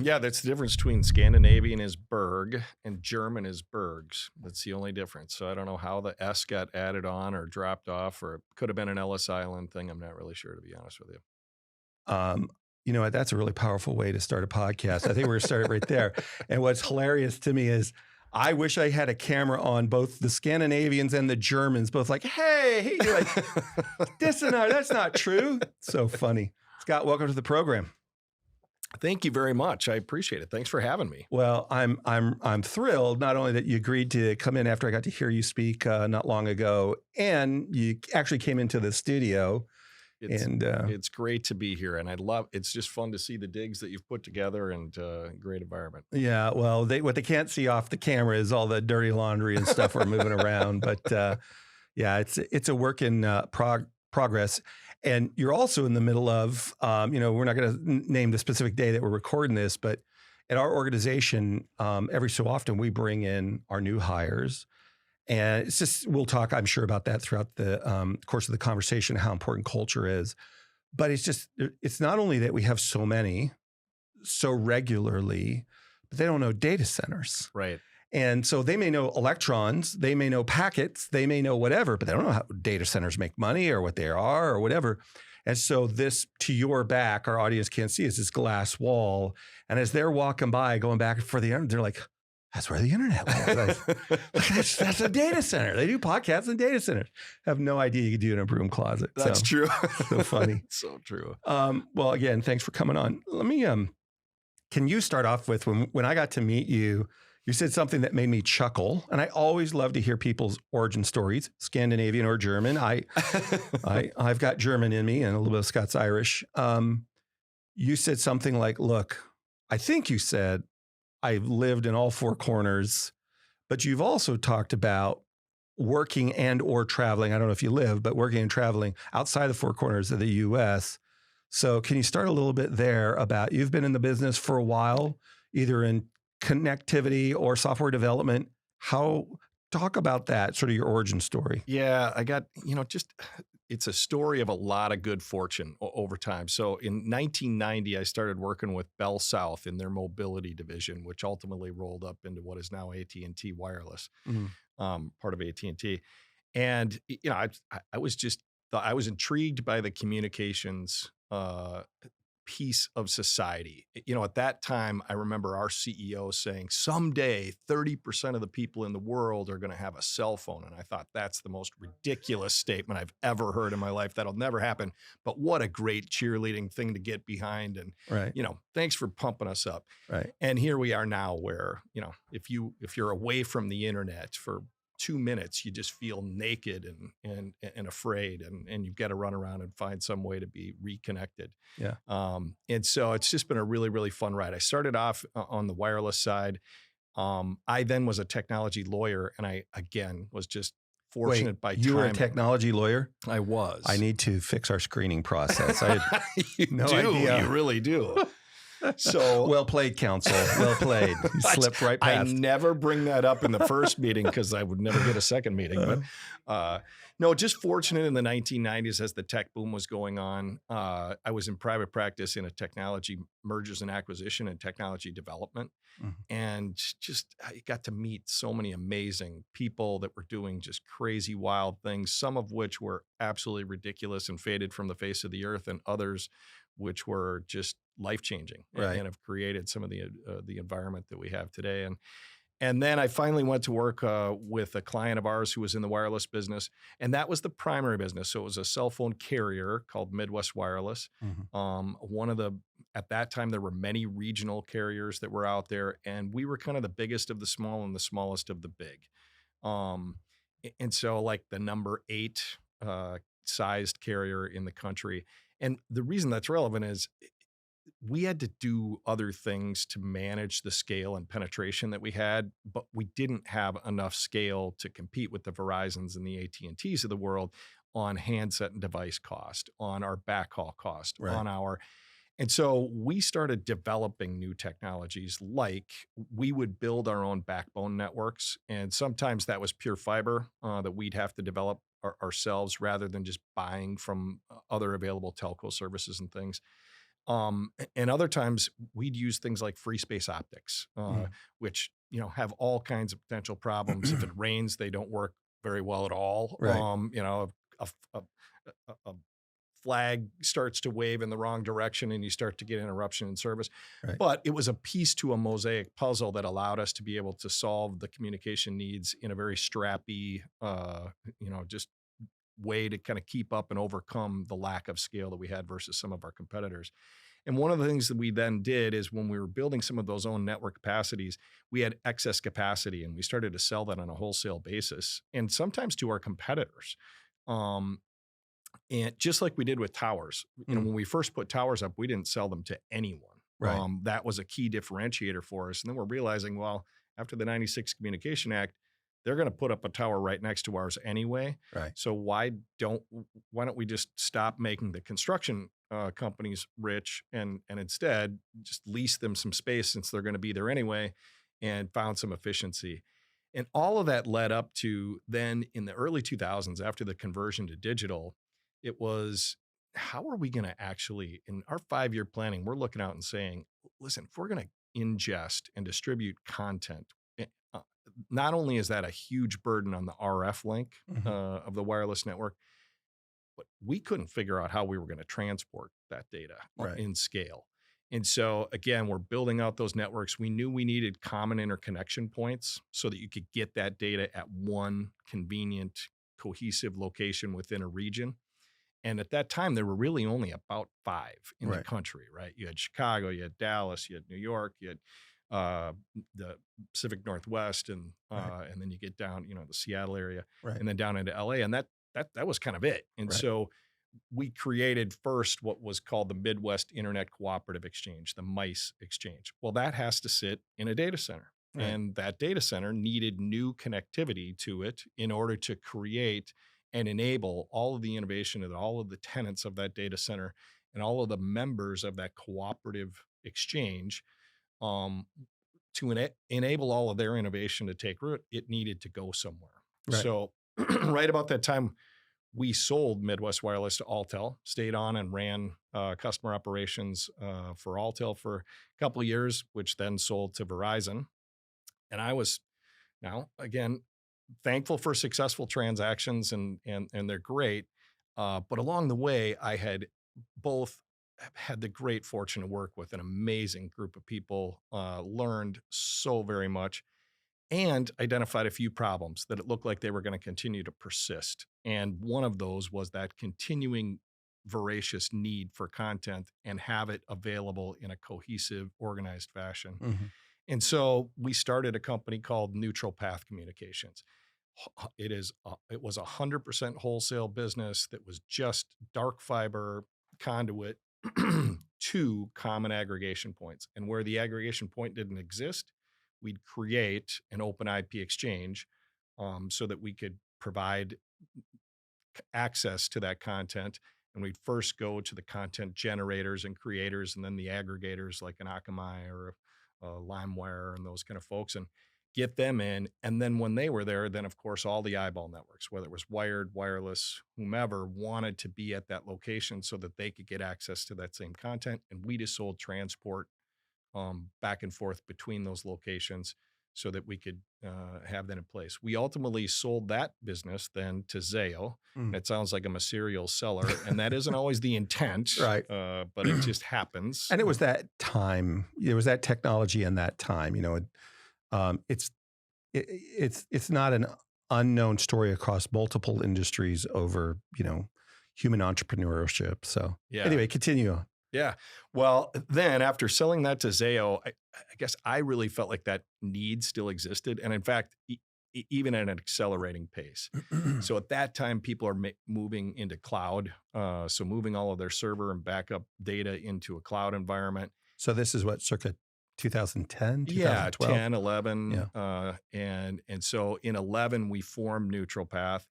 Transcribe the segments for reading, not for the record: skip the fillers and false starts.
Yeah, that's the difference between Scandinavian is Berg and German is Bergs. That's the only difference. So I don't know how the S got added on or dropped off, or it could have been an Ellis Island thing. I'm not really sure, to be honest with you. Um, you know what? That's a really powerful way to start a podcast. I think we're going to start it right there. And what's hilarious to me is I wish I had a camera on both the Scandinavians and the Germans, both like, hey, you're like, this and that, that's not true. So funny. Scott, welcome to the program. Thank you very much. I appreciate it. Thanks for having me. Well, I'm thrilled not only that you agreed to come in after I got to hear you speak not long ago, and you actually came into the studio. It's great to be here, and it's just fun to see the digs that you've put together, and great environment. Yeah, well, what they can't see off the camera is all the dirty laundry and stuff we're moving around. But yeah, it's a work in progress. And you're also in the middle of, we're not going to name the specific day that we're recording this, but at our organization, every so often we bring in our new hires. And it's just, we'll talk, I'm sure, about that throughout the course of the conversation, how important culture is. But it's not only that we have so many so regularly, but they don't know data centers. Right. And so they may know electrons, they may know packets, they may know whatever, but they don't know how data centers make money or what they are or whatever. And so this, to your back, our audience can't see, is this glass wall. And as they're walking by, going back for the internet, they're like, that's where the internet was. That's a data center. They do podcasts in data centers. Have no idea you could do it in a broom closet. That's true. So funny. So true. Well, again, thanks for coming on. Let me, can you start off with when I got to meet you, you said something that made me chuckle, and I always love to hear people's origin stories, Scandinavian or German. I've got German in me and a little bit of Scots-Irish. You said something like, look, I think you said, I've lived in all four corners, but you've also talked about working and or traveling. I don't know if you live, but working and traveling outside the four corners of the U.S. So can you start a little bit there about, you've been in the business for a while, either in connectivity or software development. Talk about that, sort of your origin story. Yeah, I got, it's a story of a lot of good fortune over time. So in 1990, I started working with Bell South in their mobility division, which ultimately rolled up into what is now AT&T Wireless, part of AT&T. And, I was intrigued by the communications piece of society. At that time, I remember our CEO saying, someday 30% of the people in the world are going to have a cell phone. And I thought, that's the most ridiculous statement I've ever heard in my life. That'll never happen. But what a great cheerleading thing to get behind. And, right. Thanks for pumping us up. Right. And here we are now where, if you're away from the internet for 2 minutes, you just feel naked and afraid, and you've got to run around and find some way to be reconnected. Yeah. And so it's just been a really, really fun ride. I started off on the wireless side. I then was a technology lawyer, and I, again, was just fortunate by time. You were a technology lawyer? I was. I need to fix our screening process. I had no idea. You really do. So well played, counsel. Well played. You slipped right past. I never bring that up in the first meeting because I would never get a second meeting. But no, just fortunate in the 1990s as the tech boom was going on. I was in private practice in a technology mergers and acquisition and technology development. And just I got to meet so many amazing people that were doing just crazy, wild things, some of which were absolutely ridiculous and faded from the face of the earth, and others which were just life-changing, right, and have created some of the environment that we have today. And then I finally went to work with a client of ours who was in the wireless business, and that was the primary business. So it was a cell phone carrier called Midwest Wireless. At that time, there were many regional carriers that were out there, and we were kind of the biggest of the small and the smallest of the big. And so like the number 8 sized carrier in the country. And the reason that's relevant is we had to do other things to manage the scale and penetration that we had, but we didn't have enough scale to compete with the Verizons and the AT&Ts of the world on handset and device cost, on our backhaul cost, right, and so we started developing new technologies, like we would build our own backbone networks. And sometimes that was pure fiber that we'd have to develop ourselves rather than just buying from other available telco services and things. And other times we'd use things like free space optics, which, have all kinds of potential problems. If it rains, they don't work very well at all. Right. A, a, a flag starts to wave in the wrong direction and you start to get interruption in service. Right. But it was a piece to a mosaic puzzle that allowed us to be able to solve the communication needs in a very strappy, just way to kind of keep up and overcome the lack of scale that we had versus some of our competitors. And one of the things that we then did is when we were building some of those own network capacities, we had excess capacity and we started to sell that on a wholesale basis and sometimes to our competitors. And just like we did with towers, when we first put towers up, we didn't sell them to anyone. Right. That was a key differentiator for us. And then we're realizing, well, after the 96 Communication Act, they're going to put up a tower right next to ours anyway. Right. So why don't we just stop making the construction companies rich and instead just lease them some space since they're going to be there anyway, and found some efficiency. And all of that led up to then in the early 2000s, after the conversion to digital, it was, how are we going to actually, in our 5-year planning, we're looking out and saying, listen, if we're going to ingest and distribute content, not only is that a huge burden on the RF link of the wireless network, but we couldn't figure out how we were going to transport that data in scale. And so again, we're building out those networks. We knew we needed common interconnection points so that you could get that data at one convenient, cohesive location within a region. And at that time, there were really only about 5 in the country, right? You had Chicago, you had Dallas, you had New York, you had the Pacific Northwest, and then you get down, the Seattle area, and then down into LA, and that was kind of it. And so we created first what was called the Midwest Internet Cooperative Exchange, the MICE exchange. Well, that has to sit in a data center, and that data center needed new connectivity to it in order to create and enable all of the innovation and all of the tenants of that data center and all of the members of that cooperative exchange. To enable all of their innovation to take root, it needed to go somewhere. So right about that time, we sold Midwest Wireless to Alltel, stayed on and ran customer operations for Alltel for a couple of years, which then sold to Verizon. And I was now, again, thankful for successful transactions and they're great. But along the way, I had had the great fortune to work with an amazing group of people, learned so very much, and identified a few problems that it looked like they were going to continue to persist. And one of those was that continuing voracious need for content and have it available in a cohesive, organized fashion. And so we started a company called Neutral Path Communications. It was 100% wholesale business that was just dark fiber conduit to common aggregation points. And where the aggregation point didn't exist, we'd create an open IP exchange so that we could provide access to that content. And we'd first go to the content generators and creators, and then the aggregators like an Akamai or LimeWire and those kind of folks, and get them in. And then when they were there, then of course, all the eyeball networks, whether it was wired, wireless, whomever, wanted to be at that location so that they could get access to that same content. And we just sold transport back and forth between those locations so that we could have that in place. We ultimately sold that business then to Zayo. It sounds like I'm a serial seller, and that isn't always the intent, but it just happens. And it was that time. There was that technology in that time. It's not an unknown story across multiple industries over human entrepreneurship. So anyway, continue. Yeah. Well, then after selling that to Zayo, I guess I really felt like that need still existed. And in fact, even at an accelerating pace. So at that time, people are moving into cloud. So moving all of their server and backup data into a cloud environment. So this is what, circa 2010, 2012? Yeah, 10, 11. Yeah. And so in 11, we formed Neutral Path,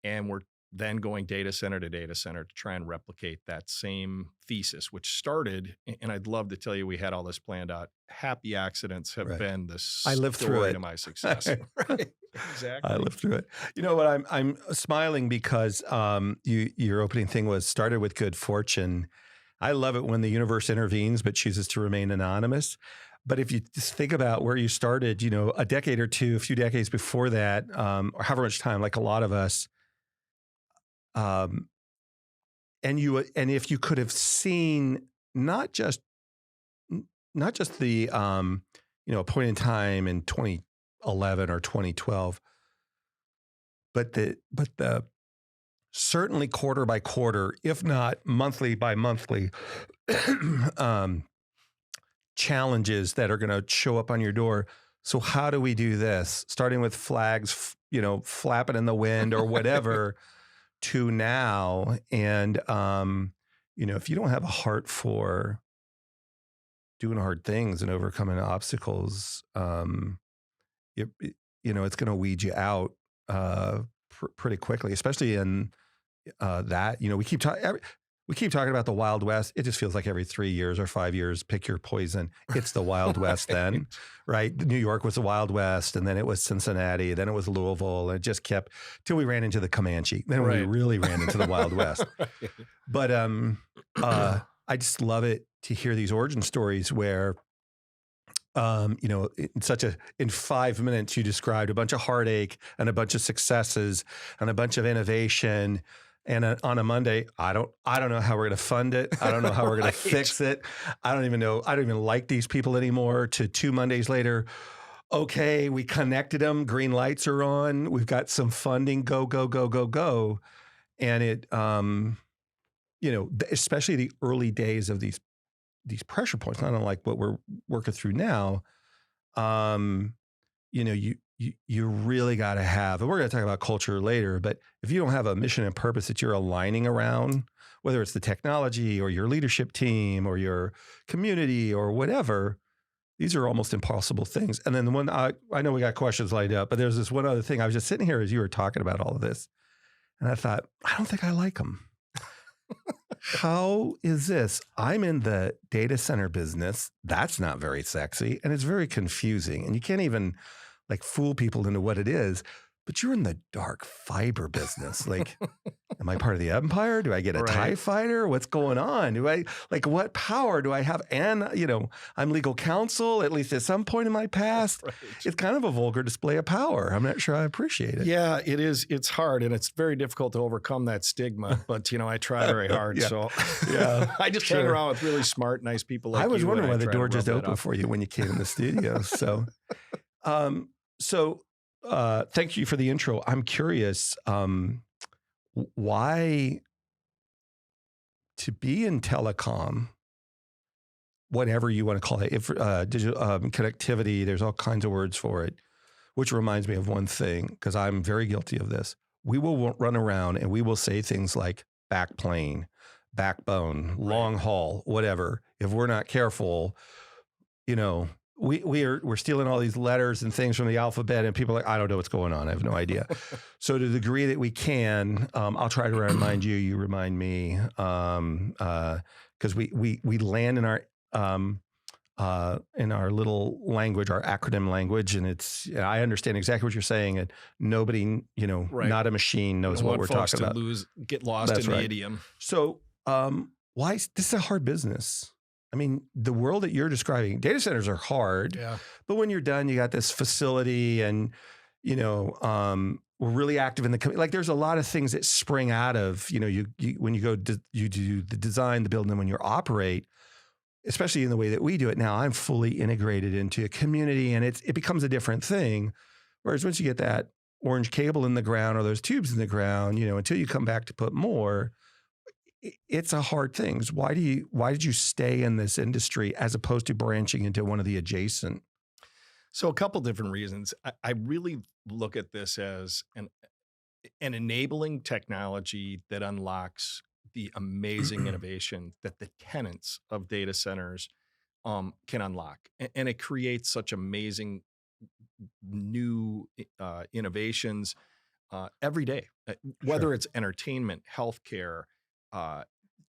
and we're then going data center to data center to try and replicate that same thesis, which started, and I'd love to tell you we had all this planned out. Happy accidents have been the story to my success. Right. Exactly. I lived through it. You know what? I'm smiling because your opening thing was started with good fortune. I love it when the universe intervenes but chooses to remain anonymous. But if you just think about where you started, a decade or two, a few decades before that, or however much time, like a lot of us, um, and if you could have seen not just the a point in time in 2011 or 2012, but the certainly quarter by quarter, if not monthly by monthly, challenges that are going to show up on your door. So how do we do this? Starting with flags, flapping in the wind or whatever, to now. And if you don't have a heart for doing hard things and overcoming obstacles, it's going to weed you out pretty quickly, especially in that. We keep talking about the Wild West. It just feels like every 3 years or 5 years, pick your poison. It's the Wild West then, right? New York was the Wild West, and then it was Cincinnati, then it was Louisville, and it just kept till we ran into the Comanche. Then we really ran into the Wild West. Right. But I just love it to hear these origin stories where, in 5 minutes, you described a bunch of heartache and a bunch of successes and a bunch of innovation. And on a Monday, I don't know how we're going to fund it. I don't know how we're going to fix it. I don't even know. I don't even like these people anymore. To 2 Mondays later, okay, we connected them. Green lights are on. We've got some funding. Go, go, go, go, go. And it, especially the early days of these pressure points, not unlike what we're working through now. You really got to have, and we're going to talk about culture later, but if you don't have a mission and purpose that you're aligning around, whether it's the technology or your leadership team or your community or whatever, these are almost impossible things. And then the one, I know we got questions lined up, but there's this one other thing. I was just sitting here as you were talking about all of this, and I thought, I don't think I like them. How is this? I'm in the data center business. That's not very sexy, and it's very confusing, and you can't even fool people into what it is. But you're in the dark fiber business. Am I part of the empire? Do I get a TIE fighter? What's going on? Do I what power do I have? And I'm legal counsel, at least at some point in my past. Right. It's kind of a vulgar display of power. I'm not sure I appreciate it. Yeah, it is. It's hard, and it's very difficult to overcome that stigma. But I try very hard. Yeah. So yeah, I just hang around with really smart, nice people like you. I was wondering why the door just opened for you when you came in the studio. So, thank you for the intro. I'm curious, why to be in telecom, whatever you want to call it, if digital connectivity, there's all kinds of words for it, which reminds me of one thing, because I'm very guilty of this. We will run around and we will say things like backplane, backbone, long haul, whatever. If we're not careful, we're stealing all these letters and things from the alphabet, and people are like, I don't know what's going on. I have no idea. So to the degree that we can, I'll try to remind you, you remind me, because we land in our little language, our acronym language, and I understand exactly what you're saying, and nobody, not a machine knows what we're talking about. Get lost in the idiom. So why this is a hard business. I mean, the world that you're describing, data centers are hard, but when you're done, you got this facility, and we're really active in the there's a lot of things that spring out of you when you do the design, the build, and then when you operate, especially in the way that we do it now. I'm fully integrated into a community, and it becomes a different thing. Whereas once you get that orange cable in the ground or those tubes in the ground, until you come back to put more, it's a hard thing. Why did you stay in this industry as opposed to branching into one of the adjacent? So a couple different reasons. I really look at this as an enabling technology that unlocks the amazing innovation that the tenants of data centers can unlock. And it creates such amazing new innovations every day, whether it's entertainment, healthcare,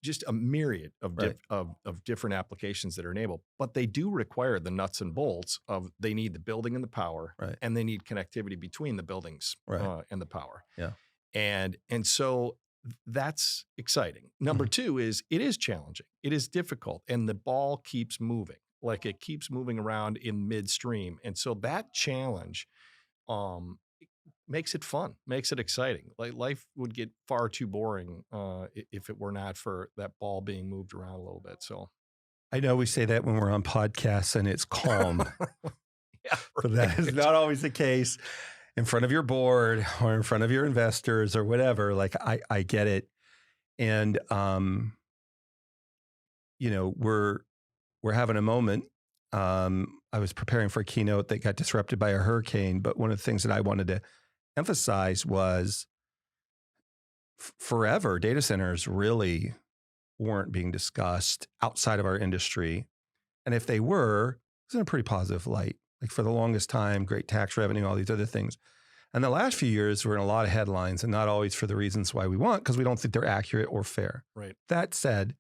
just a myriad of different applications that are enabled. But they do require the nuts and bolts of, they need the building and the power, and they need connectivity between the buildings and the power. Yeah. And so That's exciting. Number two is it is challenging. It is difficult, and the ball keeps moving. Like it keeps moving around in midstream. And so that challenge um, makes it fun, makes it exciting. Like life would get far too boring if it were not for that ball being moved around a little bit. So I know we say that when we're on podcasts and it's calm, yeah, but that is right. not always the case in front of your board or in front of your investors or whatever. Like I get it. And, we're having a moment. I was preparing for a keynote that got disrupted by a hurricane, but one of the things that I wanted to emphasize was forever data centers really weren't being discussed outside of our industry. And if they were, it was in a pretty positive light. Like for the longest time, great tax revenue, all these other things. And the last few years, we're in a lot of headlines, and not always for the reasons why we want, because we don't think they're accurate or fair. Right. That said,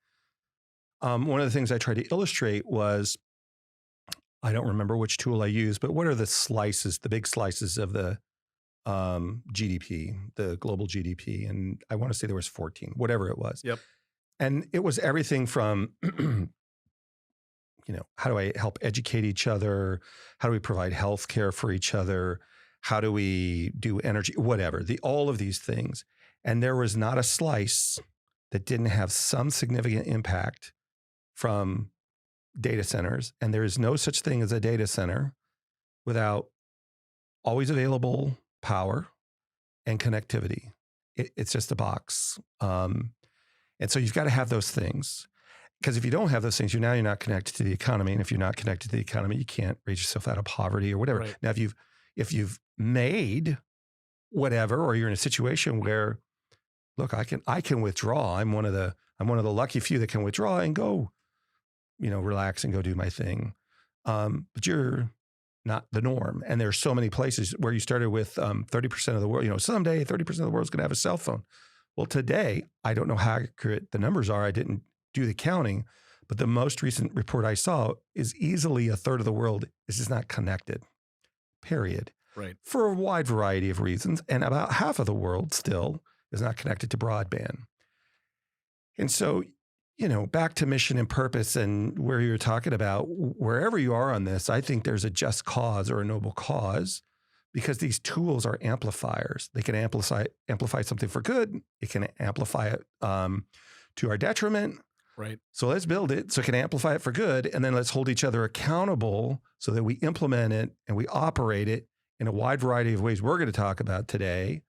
one of the things I tried to illustrate was, I don't remember which tool I used, but what are the slices, the big slices of the GDP, the global GDP? And I want to say there was 14, whatever it was. Yep. And it was everything from, how do I help educate each other? How do we provide health care for each other? How do we do energy, whatever, all of these things. And there was not a slice that didn't have some significant impact from data centers. And there is no such thing as a data center without always available power and connectivity. It's just a box. And so you've got to have those things. Because if you don't have those things, you're not connected to the economy. And if you're not connected to the economy, you can't raise yourself out of poverty or whatever. Right. Now, if you've made whatever, or you're in a situation where, look, I can withdraw. I'm one of the lucky few that can withdraw and go, relax and go do my thing. But you're not the norm. And there's so many places where you started with 30% of the world, someday 30% of the world's going to have a cell phone. Well, today, I don't know how accurate the numbers are. I didn't do the counting, but the most recent report I saw is easily a third of the world is just not connected, period. Right. For a wide variety of reasons. And about half of the world still is not connected to broadband. And so, back to mission and purpose and where you're talking about, wherever you are on this, I think there's a just cause or a noble cause, because these tools are amplifiers. They can amplify something for good. It can amplify it to our detriment. Right. So let's build it so it can amplify it for good. And then let's hold each other accountable so that we implement it and we operate it in a wide variety of ways we're going to talk about today.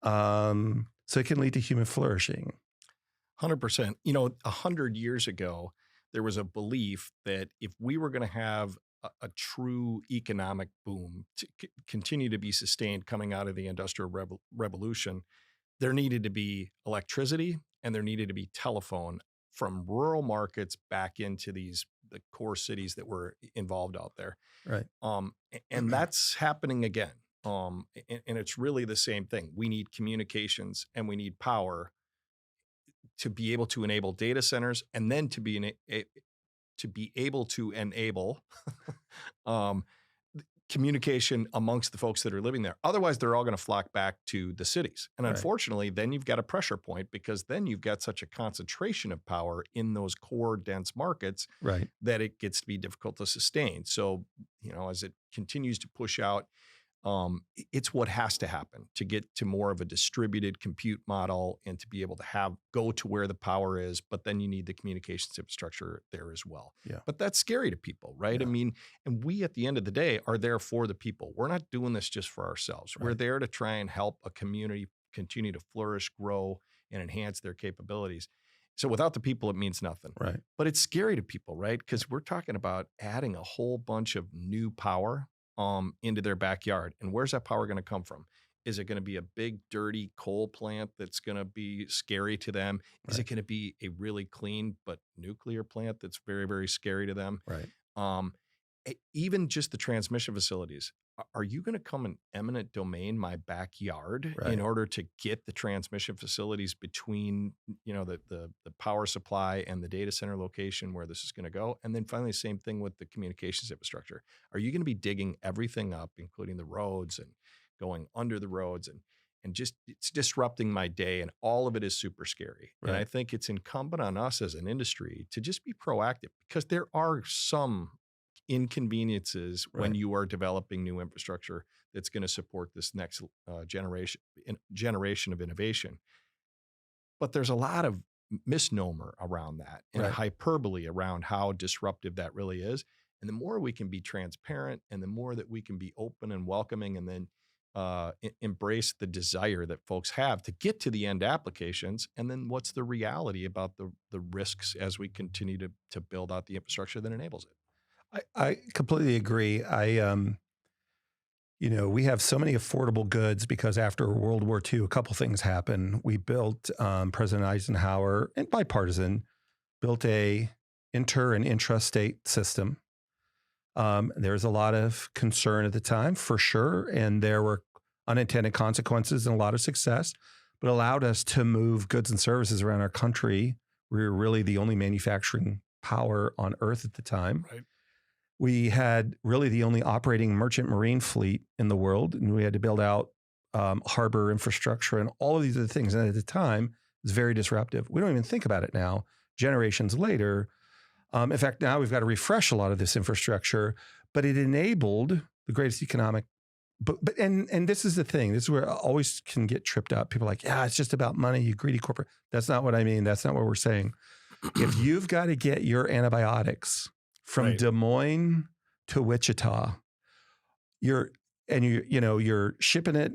So it can lead to human flourishing. 100%. 100 years ago, there was a belief that if we were going to have a true economic boom to continue to be sustained coming out of the Industrial Revolution, there needed to be electricity and there needed to be telephone from rural markets back into the core cities that were involved out there. Right. And that's happening again. And it's really the same thing. We need communications and we need power to be able to enable data centers, and then to be able to enable communication amongst the folks that are living there. Otherwise, they're all going to flock back to the cities. And unfortunately, then you've got a pressure point, because then you've got such a concentration of power in those core dense markets that it gets to be difficult to sustain. So, as it continues to push out, it's what has to happen to get to more of a distributed compute model and to be able to go to where the power is, but then you need the communications infrastructure there as well. Yeah. But that's scary to people, right? Yeah. I mean, and we at the end of the day are there for the people. We're not doing this just for ourselves. We're there to try and help a community continue to flourish, grow, and enhance their capabilities. So without the people, it means nothing. Right. But it's scary to people, right? Because we're talking about adding a whole bunch of new power into their backyard. And where's that power going to come from? Is it going to be a big, dirty coal plant that's going to be scary to them? Is it going to be a really clean but nuclear plant that's very, very scary to them? Right. Even just the transmission facilities. Are you going to come and eminent domain my backyard in order to get the transmission facilities between, the power supply and the data center location where this is going to go? And then finally, same thing with the communications infrastructure. Are you going to be digging everything up, including the roads and going under the roads? and just it's disrupting my day, and all of it is super scary. And I Right. think it's incumbent on us as an industry to just be proactive, because there are some inconveniences when Right. you are developing new infrastructure that's going to support this next generation of innovation. But there's a lot of misnomer around that and Right. hyperbole around how disruptive that really is. And the more we can be transparent, and the more that we can be open and welcoming, and then embrace the desire that folks have to get to the end applications, and then what's the reality about the risks as we continue to build out the infrastructure that enables it. I completely agree. We have so many affordable goods because after World War II, a couple things happened. We built, President Eisenhower, and bipartisan, built a inter and intrastate system. There was a lot of concern at the time, for sure, and there were unintended consequences and a lot of success, but allowed us to move goods and services around our country. We were really the only manufacturing power on earth at the time. Right. We had really the only operating merchant marine fleet in the world, and we had to build out harbor infrastructure and all of these other things. And at the time, it was very disruptive. We don't even think about it now, generations later. In fact, now we've got to refresh a lot of this infrastructure, but it enabled the greatest economic. And this is the thing. This is where I always can get tripped up. People are like, yeah, it's just about money, you greedy corporate. That's not what I mean. That's not what we're saying. If you've got to get your antibiotics from Right. Des Moines to Wichita, you're shipping it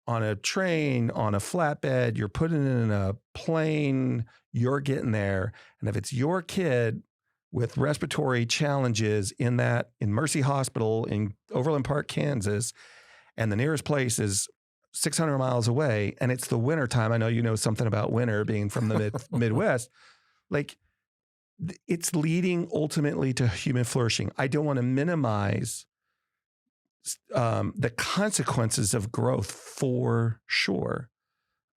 on a train, on a flatbed, you're putting it in a plane, you're getting there. And if it's your kid with respiratory challenges in Mercy Hospital in Overland Park, Kansas, and the nearest place is 600 miles away, and it's the winter time. I know you know something about winter being from the Midwest. Like, it's leading ultimately to human flourishing. I don't want to minimize the consequences of growth, for sure.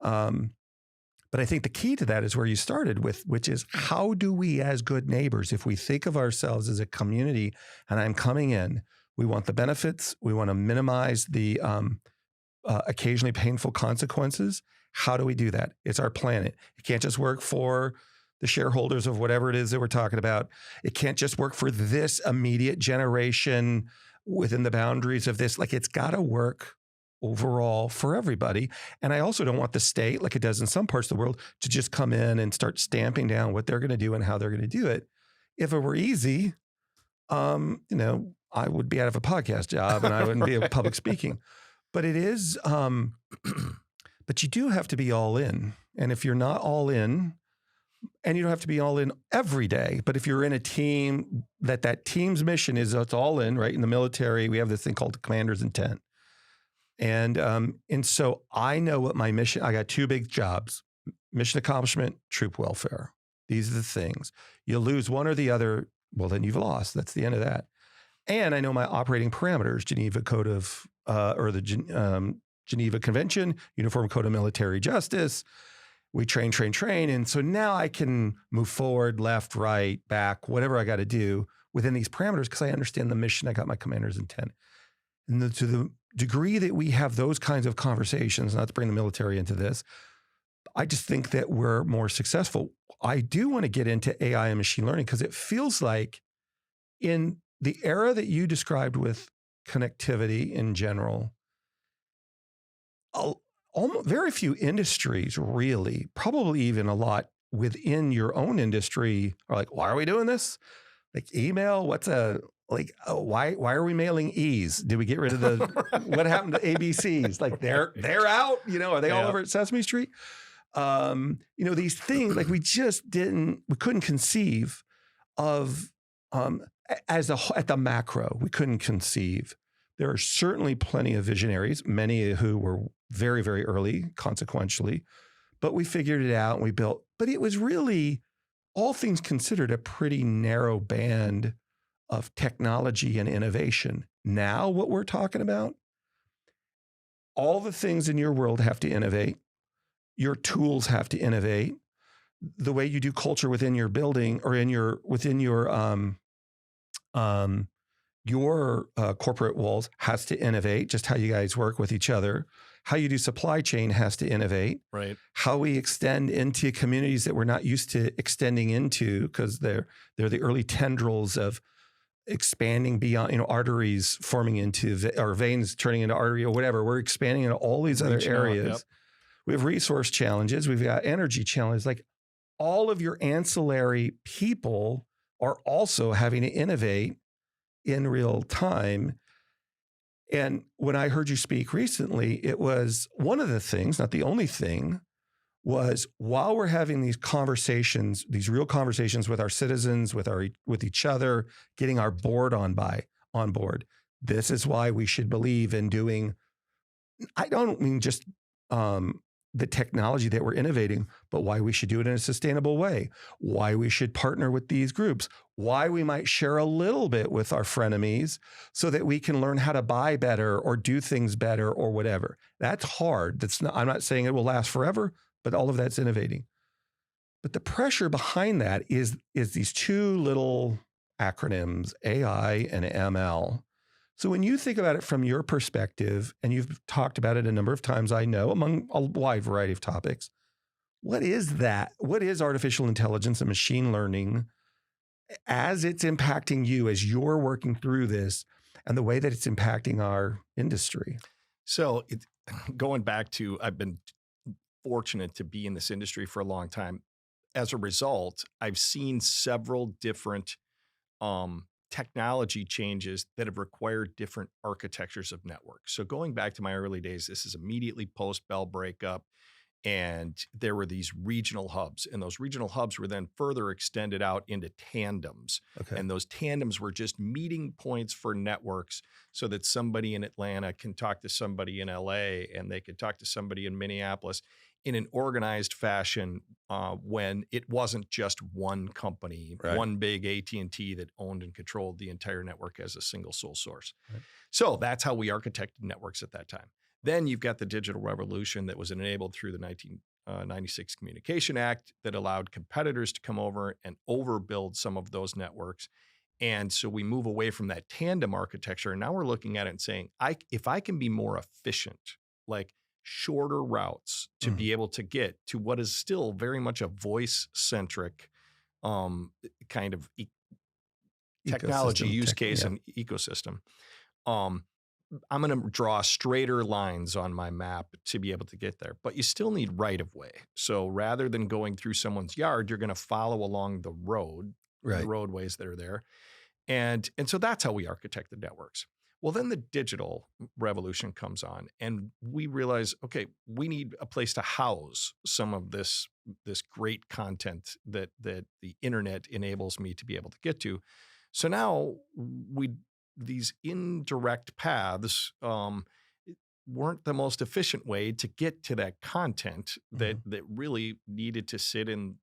But I think the key to that is where you started with, which is how do we, as good neighbors, if we think of ourselves as a community, and I'm coming in, we want the benefits, we want to minimize the occasionally painful consequences. How do we do that? It's our planet. It can't just work for the shareholders of whatever it is that we're talking about. It can't just work for this immediate generation within the boundaries of this. Like, it's got to work overall for everybody. And I also don't want the state, like it does in some parts of the world, to just come in and start stamping down what they're going to do and how they're going to do it. If it were easy, I would be out of a podcast job and I wouldn't be public speaking. But it is, but you do have to be all in. And if you're not all in, and you don't have to be all in every day, but if you're in a team, that team's mission is it's all in, right? In the military, we have this thing called the commander's intent. And so I know what my mission, I got two big jobs: mission accomplishment, troop welfare. These are the things. You lose one or the other, well, then you've lost. That's the end of that. And I know my operating parameters: Geneva Code of, or the Geneva Convention, Uniform Code of Military Justice. We train. And so now I can move forward, left, right, back, whatever I got to do within these parameters, because I understand the mission. I got my commander's intent. And to the degree that we have those kinds of conversations, not to bring the military into this, I just think that we're more successful. I do want to get into AI and machine learning, because it feels like in the era that you described with connectivity in general, very few industries really, probably even a lot within your own industry, are like, why are we doing this? Like, email, why are we mailing E's? Did we get rid of the, what happened to ABCs? Like, they're out, are they all over at Sesame Street? These things, like, we couldn't conceive of, at the macro, we couldn't conceive. There are certainly plenty of visionaries, many who were very, very early, consequentially, but we figured it out and we built. But it was really, all things considered, a pretty narrow band of technology and innovation. Now, what we're talking about, all the things in your world have to innovate. Your tools have to innovate. The way you do culture within your building or within your corporate walls has to innovate. Just how you guys work with each other How you do supply chain has to innovate. Right. How we extend into communities that we're not used to extending into, because they're the early tendrils of expanding beyond, arteries forming into or veins turning into artery or whatever. We're expanding into all these other Reaching out, areas. yep. We have resource challenges. We've got energy challenges. Like all of your ancillary people are also having to innovate in real time. And when I heard you speak recently, it was one of the things, not the only thing, was while we're having these conversations, these real conversations with our citizens, with each other, getting our board on board. This is why we should believe in doing. I don't mean just the technology that we're innovating, but why we should do it in a sustainable way, why we should partner with these groups, why we might share a little bit with our frenemies so that we can learn how to buy better or do things better or whatever. That's hard. I'm not saying it will last forever, but all of that's innovating. But the pressure behind that is these two little acronyms, AI and ML. So when you think about it from your perspective, and you've talked about it a number of times, I know, among a wide variety of topics, what is that? What is artificial intelligence and machine learning as it's impacting you, as you're working through this, and the way that it's impacting our industry? So going back to, I've been fortunate to be in this industry for a long time. As a result, I've seen several different technology changes that have required different architectures of networks. So going back to my early days, this is immediately post Bell breakup, and there were these regional hubs, and those regional hubs were then further extended out into tandems. Okay. And those tandems were just meeting points for networks so that somebody in Atlanta can talk to somebody in LA, and they could talk to somebody in Minneapolis in an organized fashion, when it wasn't just one company, Right. one big AT&T that owned and controlled the entire network as a single sole source. Right. So that's how we architected networks at that time. Then you've got the digital revolution that was enabled through the 1996 Communication Act that allowed competitors to come over and overbuild some of those networks. And so we move away from that tandem architecture. And now we're looking at it and saying, if I can be more efficient, like shorter routes to be able to get to what is still very much a voice-centric kind of technology use case and ecosystem. I'm going to draw straighter lines on my map to be able to get there, but you still need right of way. So rather than going through someone's yard, you're going to follow along the road, the roadways that are there. And so that's how we architect the networks. Well, then the digital revolution comes on, and we realize, okay, we need a place to house some of this great content that the internet enables me to be able to get to. So now these indirect paths weren't the most efficient way to get to that content that really needed to sit in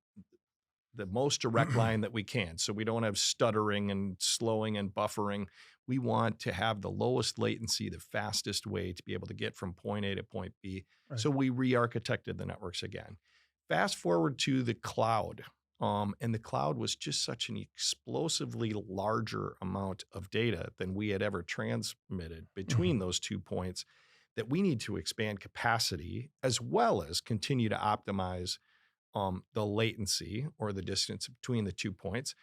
the most direct line that we can. So we don't have stuttering and slowing and buffering. We want to have the lowest latency, the fastest way to be able to get from point A to point B. Right. So we re-architected the networks again. Fast forward to the cloud. And the cloud was just such an explosively larger amount of data than we had ever transmitted between those 2 points that we need to expand capacity as well as continue to optimize the latency or the distance between the 2 points.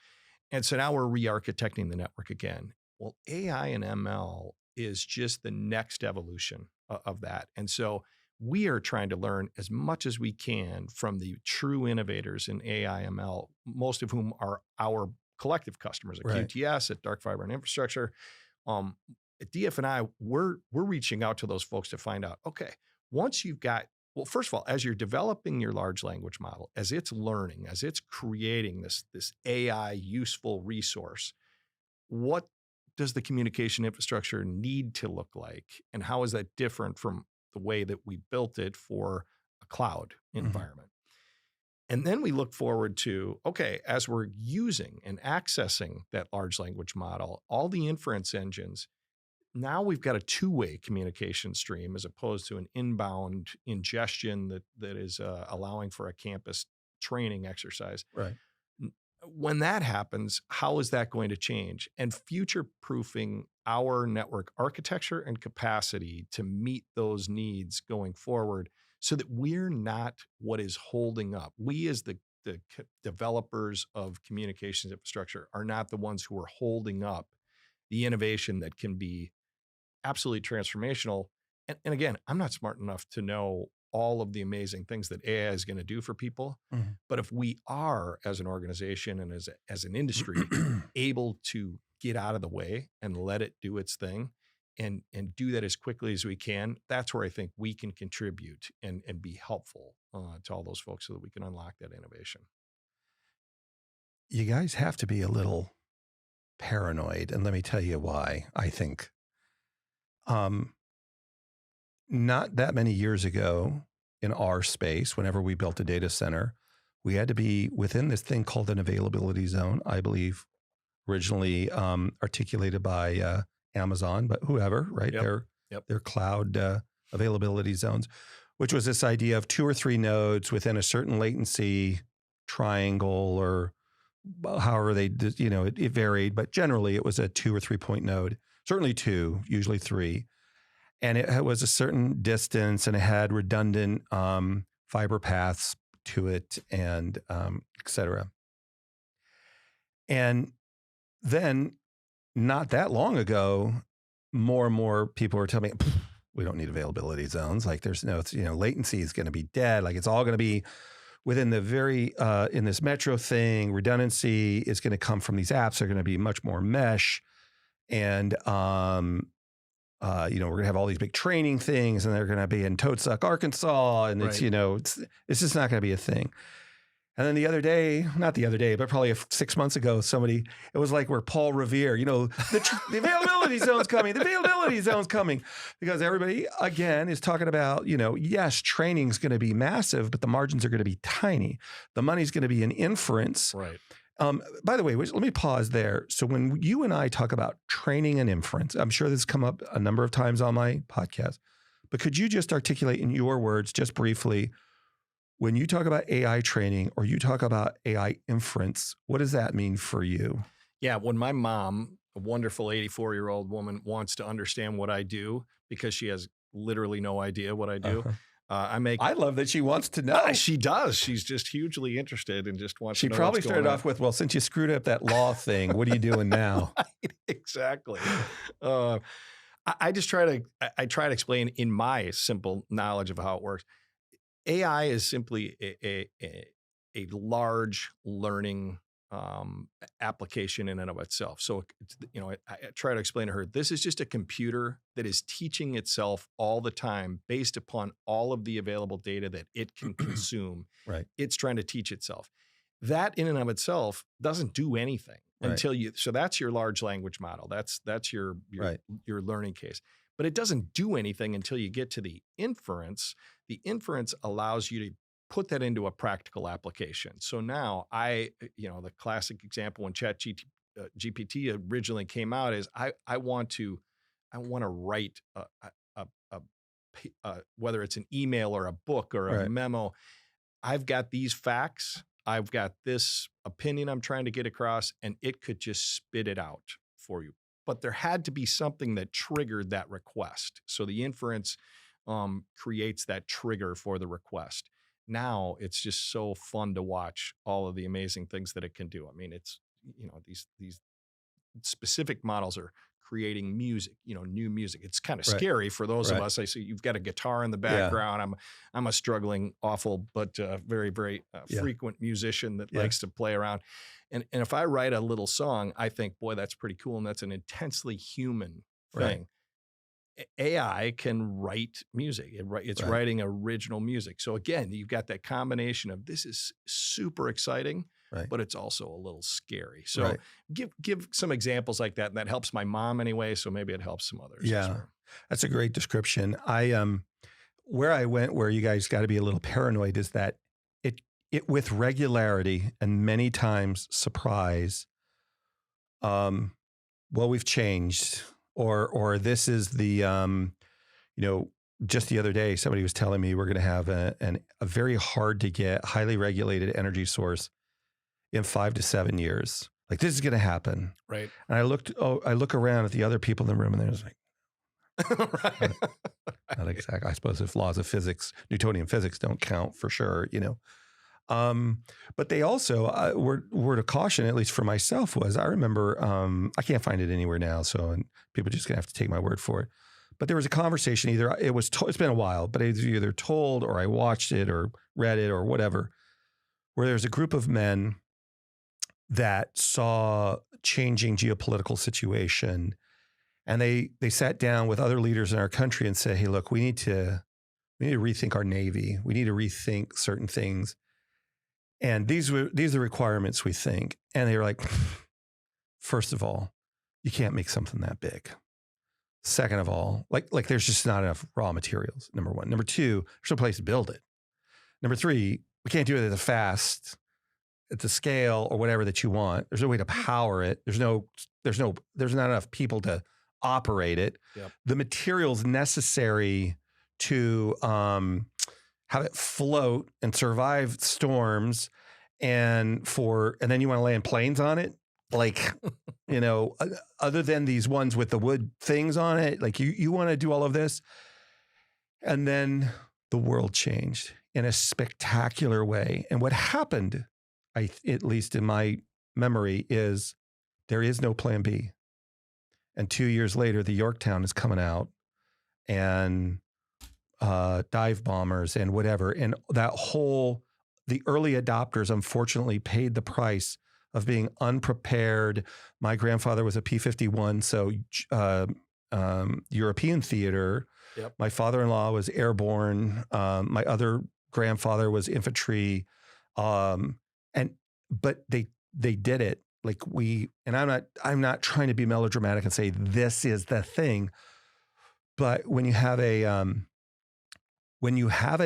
And so now we're re-architecting the network again. Well, AI and ML is just the next evolution of that. And so we are trying to learn as much as we can from the true innovators in AI ML, most of whom are our collective customers at QTS, at Dark Fiber and Infrastructure. At DF&I, we're reaching out to those folks to find out, okay, once you've got, well, first of all, as you're developing your large language model, as it's learning, as it's creating this AI useful resource, what does the communication infrastructure need to look like? And how is that different from the way that we built it for a cloud environment? And then we look forward to, okay, as we're using and accessing that large language model, all the inference engines, now we've got a two-way communication stream as opposed to an inbound ingestion that is allowing for a campus training exercise. Right. when that happens, how is that going to change? And future proofing our network architecture and capacity to meet those needs going forward so that we're not what is holding up. We, as the developers of communications infrastructure, are not the ones who are holding up the innovation that can be absolutely transformational. And again, I'm not smart enough to know all of the amazing things that AI is going to do for people. Mhm. But if we are, as an organization and as an industry, able to get out of the way and let it do its thing and do that as quickly as we can, that's where I think we can contribute and be helpful to all those folks so that we can unlock that innovation. You guys have to be a little paranoid, and let me tell you why, I think. Not that many years ago in our space, whenever we built a data center, we had to be within this thing called an availability zone, I believe, originally articulated by Amazon, but whoever, right? Yep. Their cloud availability zones, which was this idea of 2 or 3 nodes within a certain latency triangle, or however they, it varied, but generally it was a 2 or 3 point node, certainly 2, usually 3. And it was a certain distance, and it had redundant fiber paths to it, and et cetera. And then not that long ago, more and more people were telling me, we don't need availability zones. Like there's no, latency is going to be dead. Like it's all going to be within the very, in this metro thing, redundancy is going to come from these apps. They're going to be much more mesh. And, we're going to have all these big training things, and they're going to be in Toadsuck, Arkansas. And it's, Right. it's just not going to be a thing. And then the other day, not the other day, but probably 6 months ago, it was like we're Paul Revere, the availability zone's coming, the availability zone's coming, because everybody, again, is talking about, yes, training's going to be massive, but the margins are going to be tiny. The money's going to be in inference. Right. By the way, let me pause there. So when you and I talk about training and inference, I'm sure this has come up a number of times on my podcast, but could you just articulate in your words, just briefly, when you talk about AI training or you talk about AI inference, what does that mean for you? Yeah, when my mom, a wonderful 84-year-old woman, wants to understand what I do because she has literally no idea what I do, I love that she wants to know. She does. She's just hugely interested and just wants to know. She probably started off with, well, since you screwed up that law thing, what are you doing now? Right, exactly. I try to explain in my simple knowledge of how it works. AI is simply a large learning application in and of itself. So, I try to explain to her, this is just a computer that is teaching itself all the time based upon all of the available data that it can consume. Right. It's trying to teach itself. That in and of itself doesn't do anything until so that's your large language model. That's your learning case. But it doesn't do anything until you get to the inference. The inference allows you to put that into a practical application. So now the classic example when GPT originally came out is I want to write whether it's an email or a book or a memo. I've got these facts. I've got this opinion I'm trying to get across, and it could just spit it out for you. But there had to be something that triggered that request. So the inference creates that trigger for the request. Now it's just so fun to watch all of the amazing things that it can do. I mean, it's, these specific models are creating music, new music. It's kind of scary for those of us. I see you've got a guitar in the background. I'm a struggling, awful, but very, very frequent musician that likes to play around. And if I write a little song, I think, boy, that's pretty cool. And that's an intensely human thing. AI can write music. It's writing original music. So again, you've got that combination of this is super exciting, but it's also a little scary. So give some examples like that. And that helps my mom anyway. So maybe it helps some others. Yeah, that's a great description. Where I went, where you guys got to be a little paranoid, is that it with regularity and many times surprise, we've changed, or this is the, just the other day, somebody was telling me we're going to have a very hard to get, highly regulated energy source in 5 to 7 years. Like, this is going to happen. Right. And I look around at the other people in the room, and they're just like, Right. not exactly. I suppose if laws of physics, Newtonian physics don't count for sure, you know. But they also, word of caution, at least for myself, was I remember, I can't find it anywhere now, so and people just gonna have to take my word for it. But there was a conversation, either it's been a while, but it was either told or I watched it or read it or whatever, where there's a group of men that saw changing geopolitical situation, and they sat down with other leaders in our country and said, "Hey, look, we need to rethink our Navy. We need to rethink certain things." And these are the requirements we think. And they were like, first of all, you can't make something that big. Second of all, like there's just not enough raw materials, number one. Number two, there's no place to build it. Number three, we can't do it at the scale or whatever that you want. There's no way to power it. There's not enough people to operate it. Yep. The materials necessary to have it float and survive storms, and then you want to land planes on it, like, you know, other than these ones with the wood things on it, like you want to do all of this. And then the world changed in a spectacular way. And what happened, at least in my memory, is there is no plan B. And 2 years later, the Yorktown is coming out, and dive bombers and whatever. And the early adopters unfortunately paid the price of being unprepared. My grandfather was a P-51, so European theater. Yep. My father-in-law was airborne. My other grandfather was infantry. But they did it. Like I'm not trying to be melodramatic and say this is the thing, but when you have a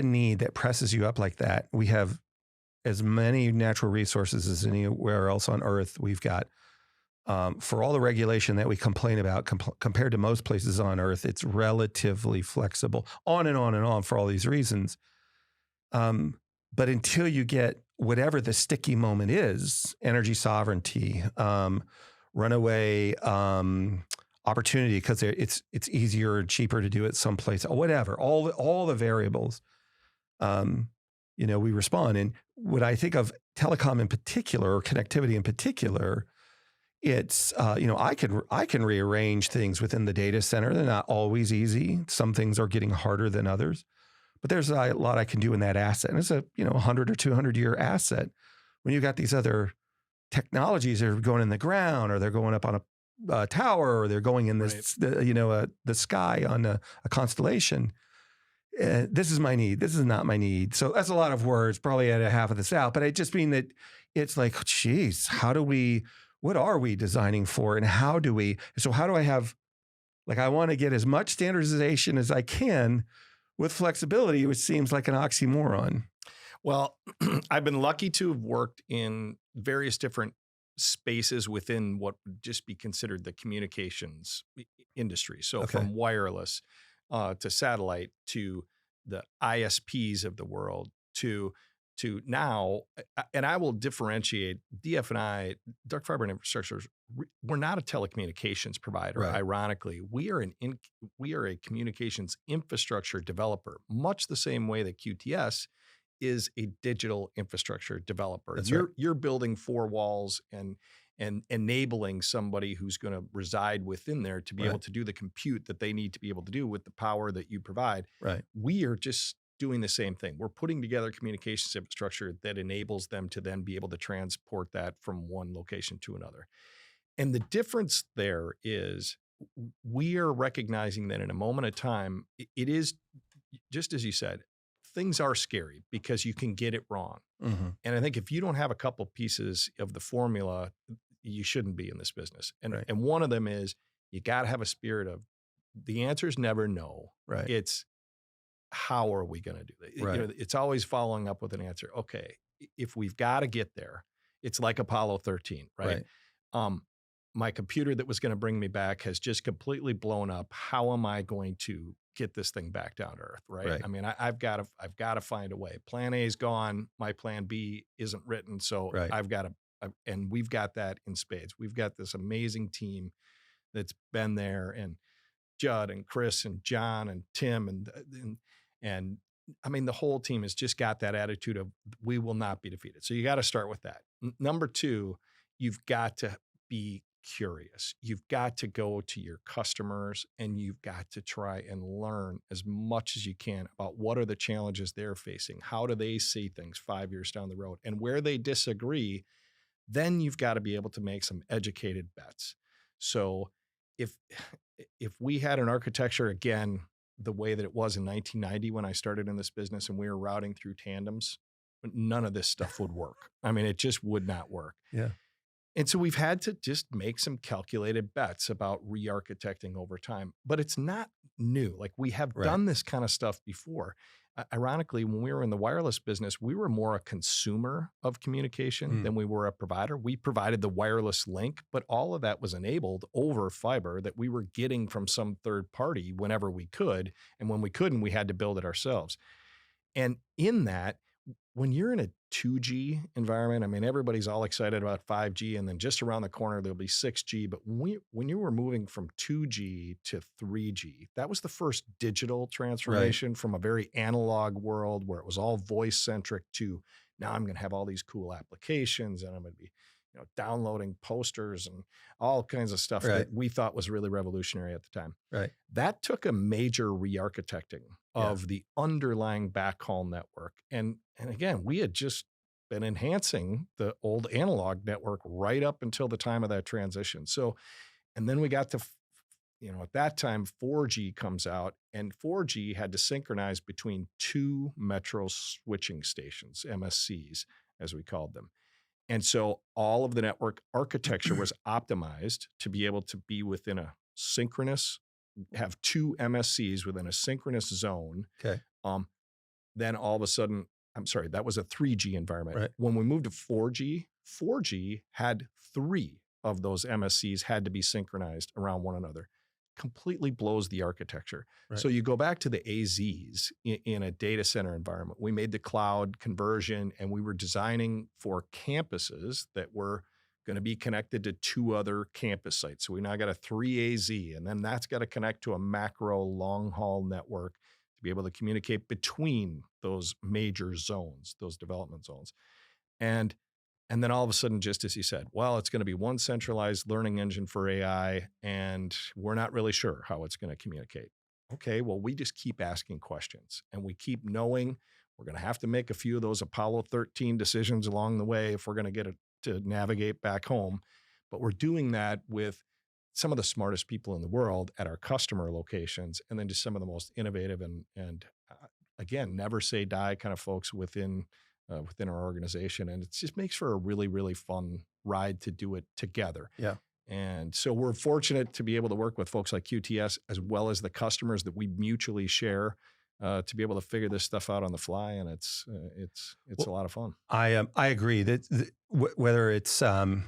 need that presses you up like that, we have as many natural resources as anywhere else on Earth. We've got, for all the regulation that we complain about, compared to most places on Earth, it's relatively flexible, on and on and on for all these reasons. But until you get whatever the sticky moment is, energy sovereignty, runaway opportunity, because it's easier and cheaper to do it someplace, or whatever, all the variables, we respond. And what I think of telecom in particular, or connectivity in particular, it's, I can rearrange things within the data center. They're not always easy. Some things are getting harder than others, but there's a lot I can do in that asset. And it's a, 100 or 200 year asset. When you've got these other technologies that are going in the ground, or they're going up on a tower, or they're going in this, the sky on a constellation. This is my need. This is not my need. So that's a lot of words, probably at a half of this out, but I just mean that it's like, geez, what are we designing for, and how do I have, I want to get as much standardization as I can with flexibility, which seems like an oxymoron. Well, I've been lucky to have worked in various different spaces within what would just be considered the communications industry. So from wireless to satellite, to the ISPs of the world, to now, and I will differentiate DF&I, dark fiber and infrastructure. We're not a telecommunications provider. Right. Ironically, we are a communications infrastructure developer, much the same way that QTS is a digital infrastructure developer. You're building four walls and enabling somebody who's going to reside within there to be able to do the compute that they need to be able to do with the power that you provide. Right. We are just doing the same thing. We're putting together communications infrastructure that enables them to then be able to transport that from one location to another. And the difference there is we are recognizing that in a moment of time, it is just as you said, things are scary because you can get it wrong. Mm-hmm. And I think if you don't have a couple pieces of the formula, you shouldn't be in this business. And one of them is you got to have a spirit of the answer is never no. Right. It's how are we going to do that? Right. It's always following up with an answer. Okay, if we've got to get there, it's like Apollo 13, right? My computer that was going to bring me back has just completely blown up. How am I going to get this thing back down to earth, right? I mean, I've got to find a way. Plan A is gone. My plan B isn't written, so I've got And we've got that in spades. We've got this amazing team that's been there, and Judd and Chris and John and Tim and I mean, the whole team has just got that attitude of we will not be defeated. So you got to start with that. Number two, you've got to be curious. You've got to go to your customers and you've got to try and learn as much as you can about what are the challenges they're facing. How do they see things 5 years down the road? And where they disagree, then you've got to be able to make some educated bets. So if we had an architecture again, the way that it was in 1990 when I started in this business and we were routing through tandems, none of this stuff would work. I mean, it just would not work. Yeah. And so we've had to just make some calculated bets about re-architecting over time, but it's not new. Like we have done this kind of stuff before. Ironically, when we were in the wireless business, we were more a consumer of communication than we were a provider. We provided the wireless link, but all of that was enabled over fiber that we were getting from some third party whenever we could. And when we couldn't, we had to build it ourselves. And in that, when you're in a 2G environment, I mean, everybody's all excited about 5G, and then just around the corner, there'll be 6G. But when you were moving from 2G to 3G, that was the first digital transformation from a very analog world where it was all voice centric to now I'm going to have all these cool applications and I'm going to be, downloading posters and all kinds of stuff that we thought was really revolutionary at the time. That took a major re-architecting of the underlying backhaul network. And again, we had just been enhancing the old analog network right up until the time of that transition. So, and then we got to, at that time, 4G comes out, and 4G had to synchronize between two metro switching stations, MSCs, as we called them. And so all of the network architecture was optimized to be able to be within a synchronous, have two MSCs within a synchronous zone. Then all of a sudden, I'm sorry, that was a 3G environment. When we moved to 4G, 4G had three of those MSCs had to be synchronized around one another. Completely blows the architecture. So you go back to the AZs in a data center environment. We made the cloud conversion and we were designing for campuses that were going to be connected to two other campus sites. So we now got a 3AZ, and then that's got to connect to a macro long haul network to be able to communicate between those major zones, those development zones. And then all of a sudden, just as you said, well, it's going to be one centralized learning engine for AI, and we're not really sure how it's going to communicate. Okay, well, we just keep asking questions, and we keep knowing we're going to have to make a few of those Apollo 13 decisions along the way if we're going to get it to navigate back home. But we're doing that with some of the smartest people in the world at our customer locations, and then just some of the most innovative and again, never say die kind of folks within our organization. And it just makes for a really, really fun ride to do it together. And so we're fortunate to be able to work with folks like QTS as well as the customers that we mutually share to be able to figure this stuff out on the fly. And it's a lot of fun. I agree that whether it's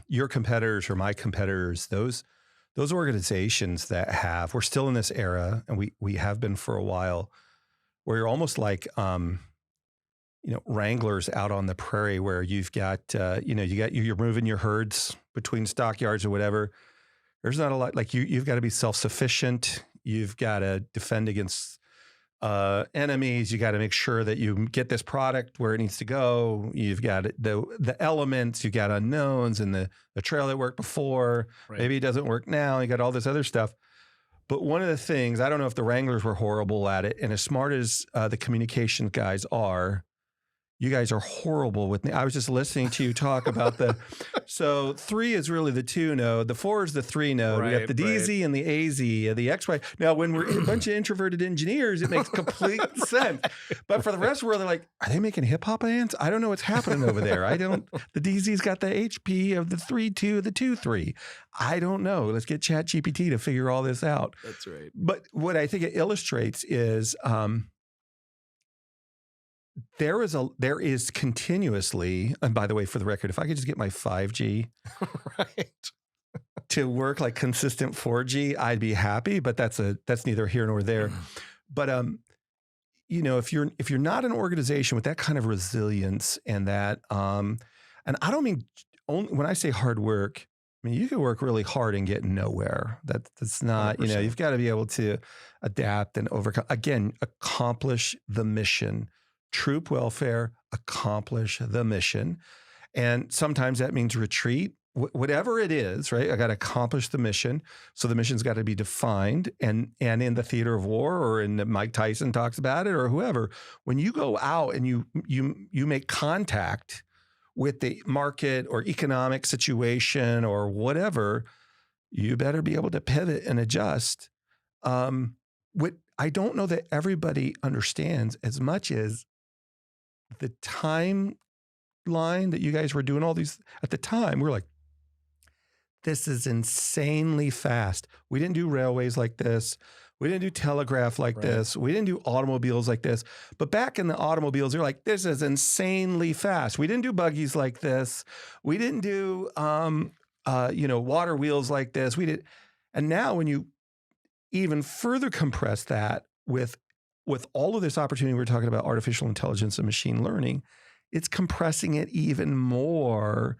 your competitors or my competitors, those organizations that we're still in this era, and we have been for a while, where you're almost like wranglers out on the prairie, where you've got, you're moving your herds between stockyards or whatever. There's not a lot, like you've got to be self-sufficient. You've got to defend against enemies. You got to make sure that you get this product where it needs to go. You've got the elements, you've got unknowns, and the trail that worked before, maybe it doesn't work now. You got all this other stuff. But one of the things, I don't know if the Wranglers were horrible at it, and as smart as the communications guys are, you guys are horrible with me. I was just listening to you talk about so 3 is really the 2 node, the 4 is the 3 node. We got the DZ and the AZ, the XY. Now, when we're a bunch of introverted engineers, it makes complete sense. But for the rest of the world, they're like, are they making hip hop bands? I don't know what's happening over there. The DZ's got the HP of the 3-2, the 2-3. I don't know. Let's get ChatGPT to figure all this out. That's right. But what I think it illustrates is, there is continuously, and by the way, for the record, if I could just get my 5G to work like consistent 4G, I'd be happy, but that's neither here nor there. But, if you're not an organization with that kind of resilience and that, and I don't mean when I say hard work, I mean, you can work really hard and get nowhere. That's not, 100%. you've got to be able to adapt and overcome. Again, accomplish the mission. Troop welfare, accomplish the mission. And sometimes that means retreat, whatever it is, right? I got to accomplish the mission. So the mission's got to be defined. And in the theater of war, or in the Mike Tyson talks about it, or whoever, when you go out and you make contact with the market or economic situation or whatever, you better be able to pivot and adjust. What I don't know that everybody understands as much as the timeline that you guys were doing all these at the time. We're like, this is insanely fast. We didn't do railways like this. We didn't do telegraph like this. We didn't do automobiles like this. But back in the automobiles, they're like, this is insanely fast. We didn't do buggies like this. We didn't do, water wheels like this. We did. And now when you even further compress that with all of this opportunity, we're talking about artificial intelligence and machine learning, it's compressing it even more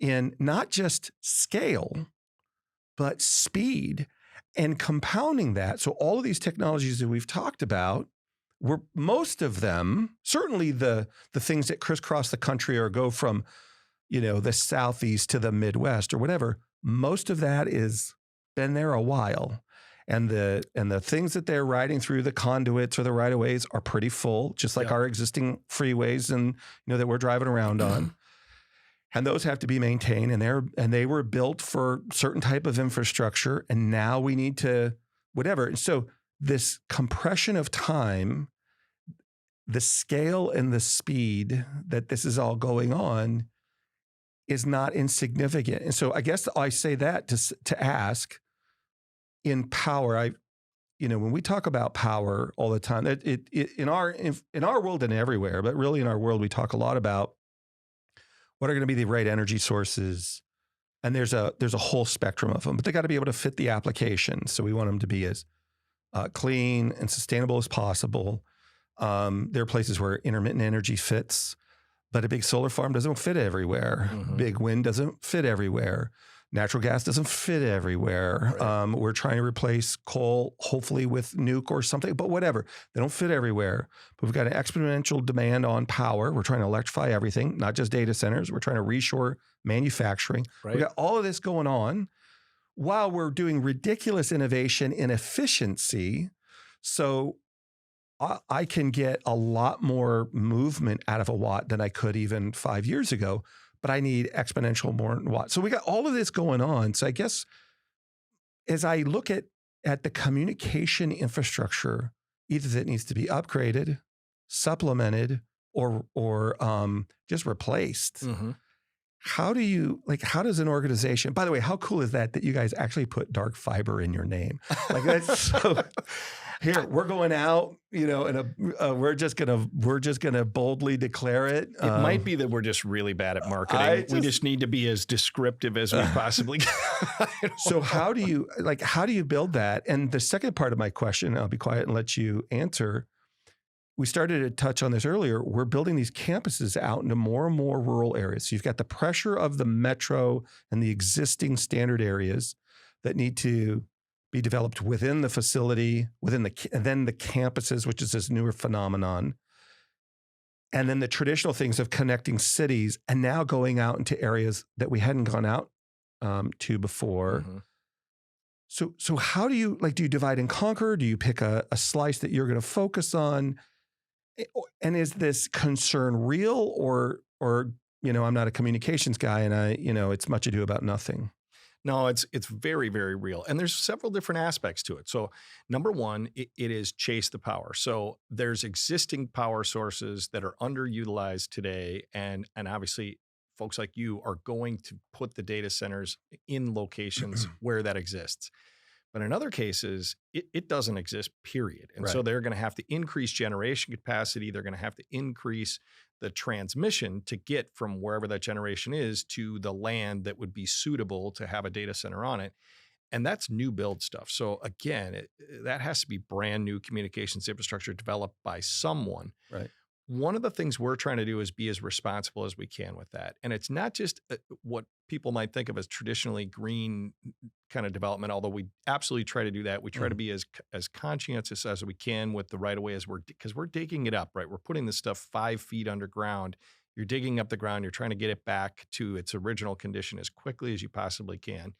in not just scale, but speed and compounding that. So all of these technologies that we've talked about, most of them, certainly the things that crisscross the country or go from, the Southeast to the Midwest or whatever, most of that is been there a while. And the things that they're riding through, the conduits or the right-of-ways, are pretty full, just like our existing freeways and that we're driving around on. And those have to be maintained, and they were built for certain type of infrastructure, and now we need to whatever. And so this compression of time, the scale and the speed that this is all going on is not insignificant. And so I guess I say that to ask, in power, when we talk about power all the time, it in our world and everywhere, but really in our world, we talk a lot about what are going to be the right energy sources. And there's a whole spectrum of them, but they got to be able to fit the application. So we want them to be as clean and sustainable as possible. There are places where intermittent energy fits, but a big solar farm doesn't fit everywhere. Mm-hmm. Big wind doesn't fit everywhere. Natural gas doesn't fit everywhere. Right. We're trying to replace coal, hopefully with nuke or something, but whatever. They don't fit everywhere. But we've got an exponential demand on power. We're trying to electrify everything, not just data centers. We're trying to reshore manufacturing. Right. We've got all of this going on while we're doing ridiculous innovation in efficiency. So I can get a lot more movement out of a watt than I could even 5 years ago. But I need exponential more watts. So we got all of this going on. So I guess as I look at the communication infrastructure, either that needs to be upgraded, supplemented, or just replaced. Mm-hmm. How does an organization, by the way, how cool is that you guys actually put dark fiber in your name? Like that's so, here, we're going out, and we're just gonna boldly declare it. It might be that we're just really bad at marketing. We just need to be as descriptive as we possibly can. So how do you build that? And the second part of my question, I'll be quiet and let you answer. We started to touch on this earlier. We're building these campuses out into more and more rural areas. So you've got the pressure of the metro and the existing standard areas that need to be developed within the facility, and then the campuses, which is this newer phenomenon. And then the traditional things of connecting cities and now going out into areas that we hadn't gone out to before. Mm-hmm. So how do you divide and conquer? Do you pick a slice that you're going to focus on? And is this concern real or I'm not a communications guy and it's much ado about nothing? No, it's very, very real. And there's several different aspects to it. So number one, it is chase the power. So there's existing power sources that are underutilized today. And obviously folks like you are going to put the data centers in locations where that exists. But in other cases, it doesn't exist, period. And so they're going to have to increase generation capacity. They're going to have to increase the transmission to get from wherever that generation is to the land that would be suitable to have a data center on it. And that's new build stuff. So again, that has to be brand new communications infrastructure developed by someone. Right. one of the things we're trying to do is be as responsible as we can with that. And it's not just what people might think of as traditionally green kind of development, although we absolutely try to do that. We try to be as conscientious as we can with the right of way because we're digging it up, right? We're putting this stuff 5 feet underground. You're digging up the ground. You're trying to get it back to its original condition as quickly as you possibly can.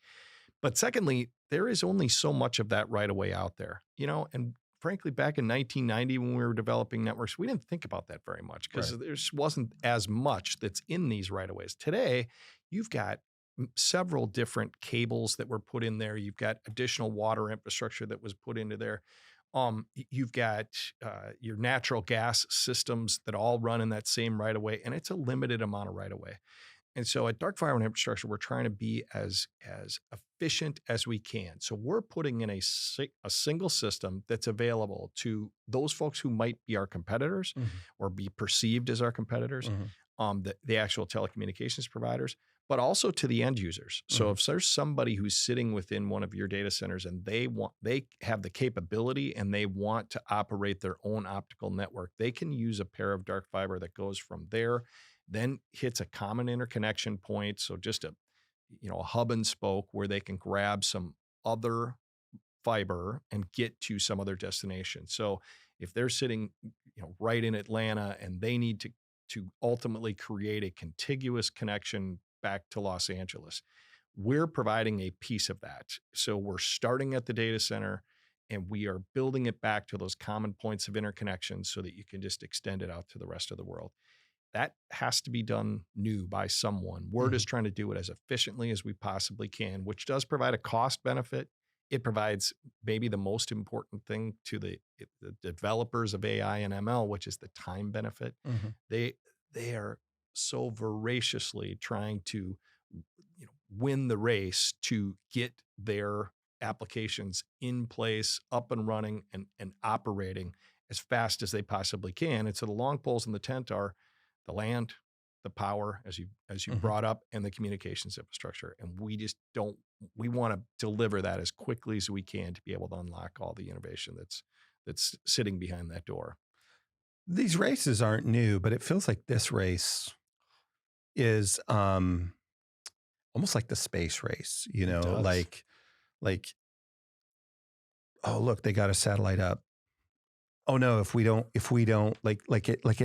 But secondly, there is only so much of that right of way out there, and frankly, back in 1990, when we were developing networks, we didn't think about that very much because there just wasn't as much that's in these right of ways. Today, you've got several different cables that were put in there. You've got additional water infrastructure that was put into there. You've got your natural gas systems that all run in that same right of way, and it's a limited amount of right of way. And so at Dark Fiber and Infrastructure, we're trying to be as efficient as we can. So we're putting in a single system that's available to those folks who might be our competitors or be perceived as our competitors, the actual telecommunications providers, but also to the end users. So if there's somebody who's sitting within one of your data centers and they have the capability and they want to operate their own optical network, they can use a pair of dark fiber that goes from there, then hits a common interconnection point. So just a hub and spoke where they can grab some other fiber and get to some other destination. So if they're sitting, right in Atlanta and they need to ultimately create a contiguous connection back to Los Angeles, we're providing a piece of that. So we're starting at the data center and we are building it back to those common points of interconnection so that you can just extend it out to the rest of the world. That has to be done new by someone. We're just trying to do it as efficiently as we possibly can, which does provide a cost benefit. It provides maybe the most important thing to the developers of AI and ML, which is the time benefit. They are so voraciously trying to win the race to get their applications in place, up and running, and operating as fast as they possibly can. And so the long poles in the tent are the land, the power, as you brought up, and the communications infrastructure. And we want to deliver that as quickly as we can to be able to unlock all the innovation that's sitting behind that door. These races aren't new, but it feels like this race is almost like the space race, like, oh, look, they got a satellite up. Oh no, if we don't, it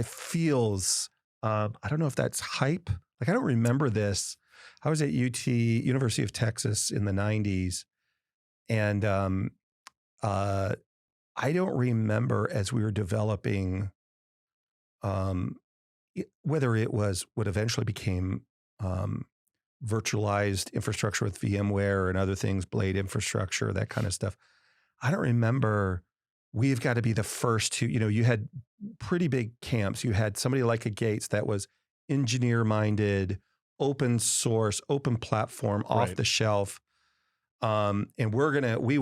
feels, I don't know if that's hype. Like, I don't remember this. I was at University of Texas in the 90s. And I don't remember as we were developing, whether it was what eventually became virtualized infrastructure with VMware and other things, Blade infrastructure, that kind of stuff. I don't remember. We've got to be the first to, you had pretty big camps. You had somebody like a Gates that was engineer minded, open source, open platform, off the shelf. And we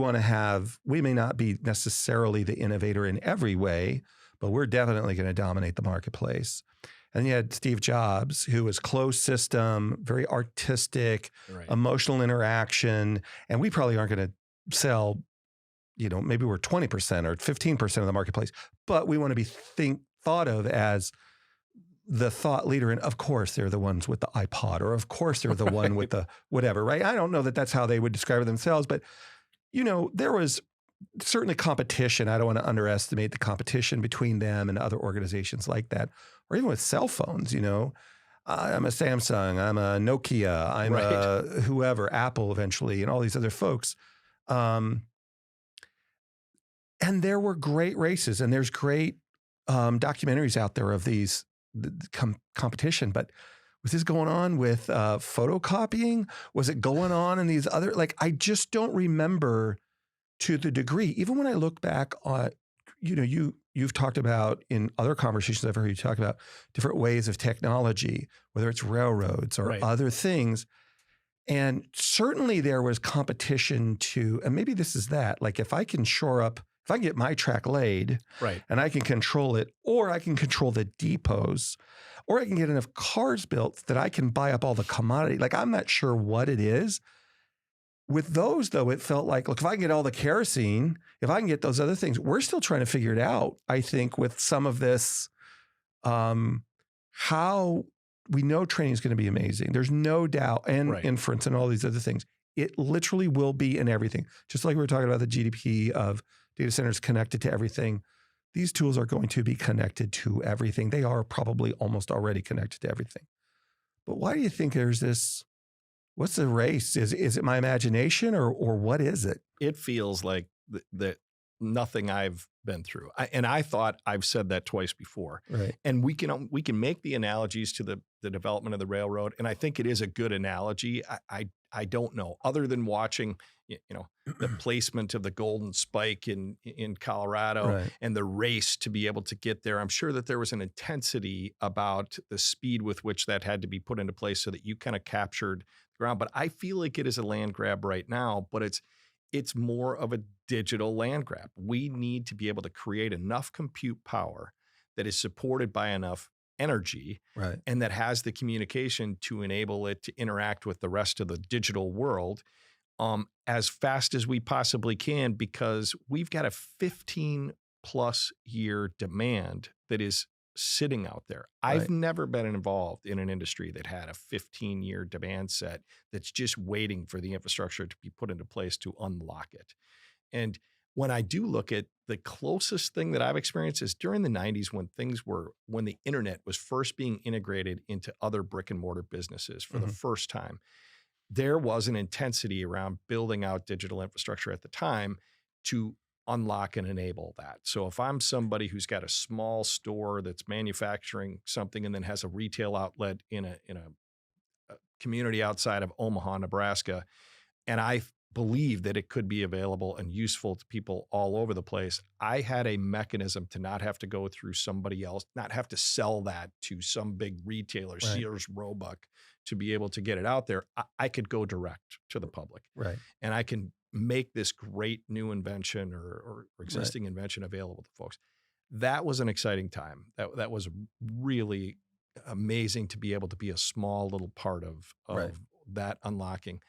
may not be necessarily the innovator in every way, but we're definitely going to dominate the marketplace. And you had Steve Jobs, who was closed system, very artistic, emotional interaction. And we probably aren't going to sell, maybe we're 20% or 15% of the marketplace, but we want to be thought of as the thought leader. And of course, they're the ones with the iPod, or of course, they're the one with the whatever, right? I don't know that that's how they would describe themselves, but, there was certainly competition. I don't want to underestimate the competition between them and other organizations like that, or even with cell phones, I'm a Samsung, I'm a Nokia, I'm a whoever, Apple eventually, and all these other folks. And there were great races, and there's great documentaries out there of these competition. But was this going on with photocopying? Was it going on in these other, I just don't remember to the degree. Even when I look back on, you've talked about in other conversations I've heard you talk about different ways of technology, whether it's railroads or other things. And certainly there was competition and maybe this is that, if I can get my track laid and I can control it, or I can control the depots, or I can get enough cars built that I can buy up all the commodity. I'm not sure what it is. With those, though, it felt like, look, if I can get all the kerosene, if I can get those other things, we're still trying to figure it out, I think, with some of this How we know training is going to be amazing. There's no doubt, and Right. inference and all these other things. It literally will be in everything. Just like we were talking about the GDP of data centers connected to everything. These tools are going to be connected to everything. They are probably almost already connected to everything. But why do you think there's this? What's the race? Is it my imagination or what is it? It feels like that nothing I've been through. And I thought I've said that twice before. Right. And we can make the analogies to the development of the railroad, and I think it is a good analogy. I don't know, other than watching, the placement of the golden spike in Colorado Right. and the race to be able to get there. I'm sure that there was an intensity about the speed with which that had to be put into place so that you kind of captured the ground. But I feel like it is a land grab right now, but it's more of a digital land grab. We need to be able to create enough compute power that is supported by enough energy, Right. and that has the communication to enable it to interact with the rest of the digital world as fast as we possibly can, because we've got a 15 plus year demand that is sitting out there. Right. I've never been involved in an industry that had a 15-year demand set that's just waiting for the infrastructure to be put into place to unlock it. And when I do look at the closest thing that I've experienced is during the 90s, when the internet was first being integrated into other brick and mortar businesses for the first time. There was an intensity around building out digital infrastructure at the time to unlock and enable that. So if I'm somebody who's got a small store that's manufacturing something and then has a retail outlet in a community outside of Omaha, Nebraska, and I believe that it could be available and useful to people all over the place, I had a mechanism to not have to go through somebody else, not have to sell that to some big retailer, Right. Sears, Roebuck, to be able to get it out there. I could go direct to the public. Right. And I can make this great new invention or existing invention available to folks. That was an exciting time. That was really amazing to be able to be a small little part of Right. that unlocking.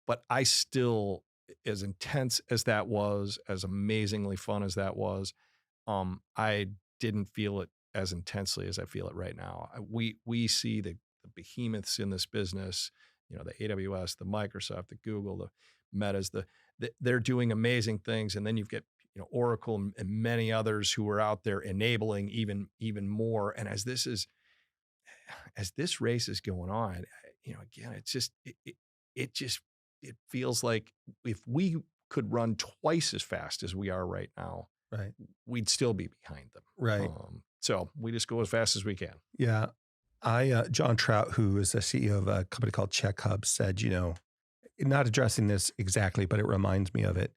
But I still, as intense as that was, as amazingly fun as that was, I didn't feel it as intensely as I feel it right now. We see the behemoths in this business, the AWS, the Microsoft, the Google, the Metas, they're doing amazing things. And then you've got, Oracle and many others who are out there enabling even more. And as this race is going on, again, it's just, it feels like if we could run twice as fast as we are right now, Right. we'd still be behind them. Right. So we just go as fast as we can. Yeah. John Trout, who is the CEO of a company called Check Hub, said, not addressing this exactly, but it reminds me of it.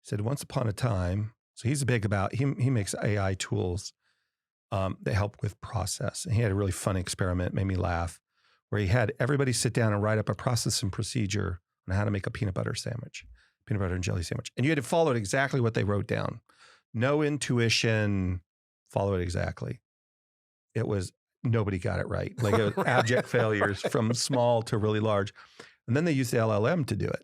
He said, once upon a time, so he's big about, he makes AI tools that help with process. And he had a really fun experiment, made me laugh, where he had everybody sit down and write up a process and procedure on how to make a peanut butter and jelly sandwich. And you had to follow it exactly what they wrote down. No intuition, follow it exactly. It was, nobody got it right. Like it was abject failures from small to really large. And then they used the LLM to do it.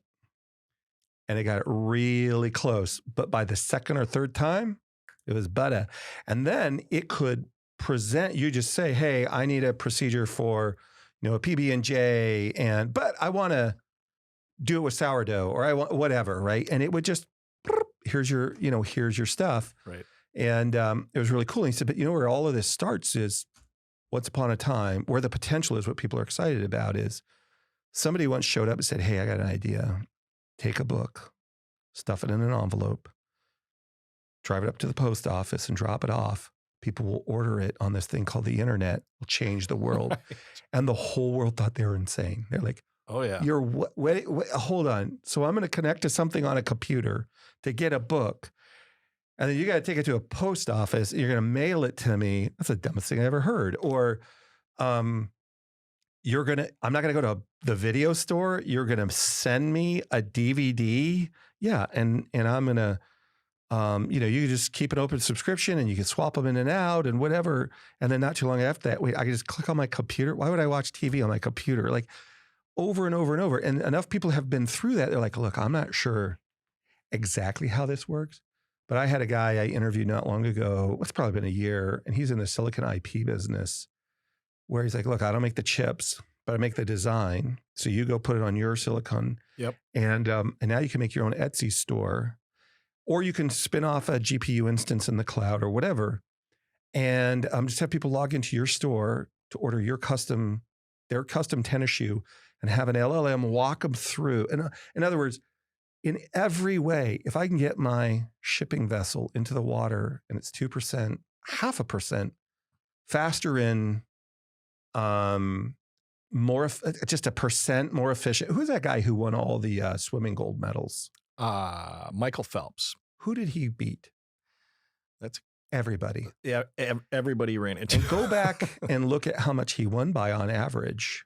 And it got it really close. But by the second or third time, it was butter. And then it could present, you just say, hey, I need a procedure for, a PB&J, but I want to do it with sourdough, or I want whatever, right? And it would just, here's your stuff. Right. And it was really cool. And he said, but where all of this starts is once upon a time, where the potential is, what people are excited about is somebody once showed up and said, hey, I got an idea. Take a book, stuff it in an envelope, drive it up to the post office and drop it off. People will order it on this thing called the internet. Will change the world. Right. And the whole world thought they were insane. They're like, oh yeah, wait, hold on. So I'm going to connect to something on a computer to get a book. And then you got to take it to a post office. You're going to mail it to me. That's the dumbest thing I ever heard. Or I'm not going to go to the video store. You're going to send me a DVD. Yeah. And I'm going to, you just keep an open subscription and you can swap them in and out and whatever. And then not too long after that, I can just click on my computer. Why would I watch TV on my computer? Like over and over and over. And enough people have been through that. They're like, look, I'm not sure exactly how this works, But I had a guy I interviewed not long ago, it's probably been a year, and he's in the silicon IP business where he's like, look, I don't make the chips, but I make the design. So you go put it on your silicon. Yep. And now you can make your own Etsy store, or you can spin off a GPU instance in the cloud or whatever. And just have people log into your store to order their custom tennis shoe and have an LLM walk them through. And in other words, in every way, if I can get my shipping vessel into the water and it's 2%, 0.5% faster in, just 1% more efficient. Who's that guy who won all the swimming gold medals? Michael Phelps. Who did he beat? That's everybody. Yeah, everybody ran into. And go back and look at how much he won by on average.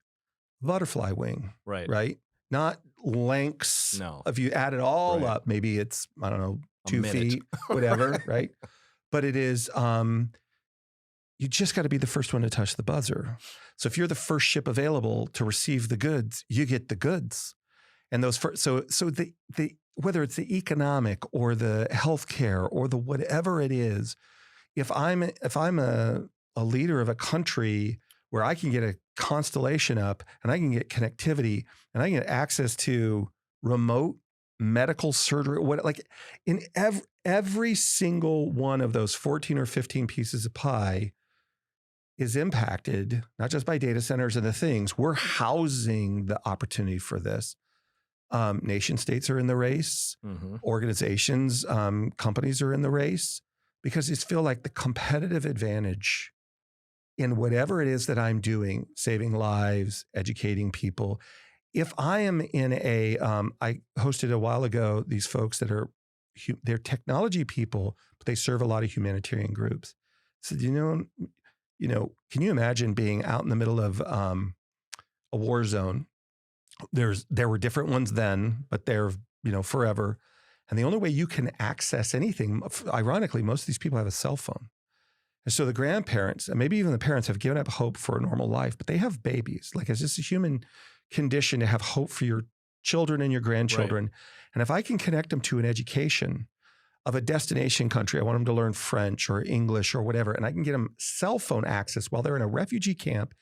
Butterfly wing, right? Not lengths. No. If you add it all up, maybe it's, I don't know, 2 feet, whatever, right? But it is, you just got to be the first one to touch the buzzer. So if you're the first ship available to receive the goods, you get the goods. And those first, so the whether it's the economic or the healthcare or the whatever it is, if I'm a leader of a country where I can get a constellation up and I can get connectivity and I can get access to remote medical surgery, in every single one of those 14 or 15 pieces of pie is impacted, not just by data centers and the things, we're housing the opportunity for this. Nation states are in the race, organizations, companies are in the race, because it's feel like the competitive advantage in whatever it is that I'm doing, saving lives, educating people. If I am in I hosted a while ago, these folks that they're technology people, but they serve a lot of humanitarian groups. So, can you imagine being out in the middle of a war zone? There were different ones then, but they're, forever. And the only way you can access anything, ironically, most of these people have a cell phone. And so the grandparents, and maybe even the parents, have given up hope for a normal life, but they have babies. Like, it's just a human condition to have hope for your children and your grandchildren. Right. And if I can connect them to an education of a destination country, I want them to learn French or English or whatever, and I can get them cell phone access while they're in a refugee camp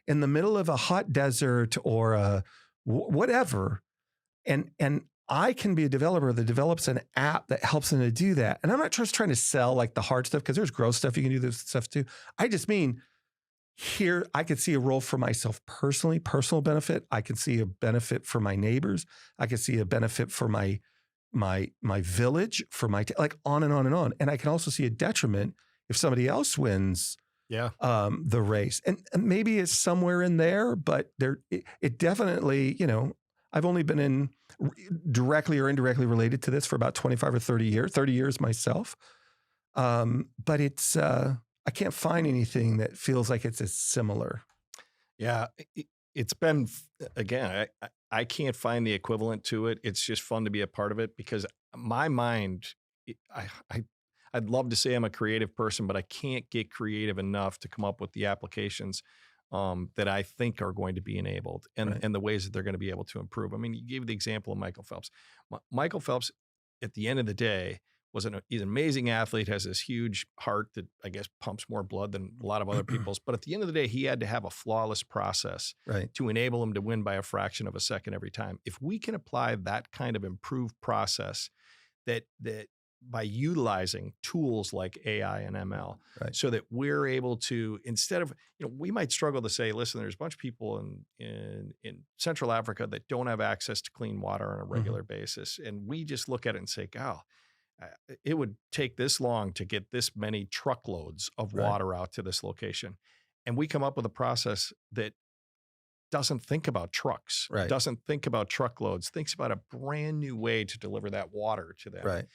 in the middle of a hot desert or a whatever, and I can be a developer that develops an app that helps them to do that. And I'm not just trying to sell like the hard stuff, because there's growth stuff you can do, this stuff too. I just mean, here I could see a role for myself personally, personal benefit. I can see a benefit for my neighbors. I can see a benefit for my village, for like on and on and on. And I can also see a detriment if somebody else wins the race. And maybe it's somewhere in there, but it definitely, I've only been in directly or indirectly related to this for about 25 or 30 years myself. But it's, I can't find anything that feels like it's as similar. Yeah. It's been, again, I can't find the equivalent to it. It's just fun to be a part of it, because my mind, I'd love to say I'm a creative person, but I can't get creative enough to come up with the applications that I think are going to be enabled and the ways that they're going to be able to improve. I mean, you gave the example of Michael Phelps. Michael Phelps, at the end of the day, he's an amazing athlete, has this huge heart that I guess pumps more blood than a lot of other people's. But at the end of the day, he had to have a flawless process to enable him to win by a fraction of a second every time. If we can apply that kind of improved process that by utilizing tools like AI and ML, so that we're able to, instead of, we might struggle to say, listen, there's a bunch of people in Central Africa that don't have access to clean water on a regular basis. And we just look at it and say, God, it would take this long to get this many truckloads of water out to this location. And we come up with a process that doesn't think about trucks, doesn't think about truckloads, thinks about a brand new way to deliver that water to them.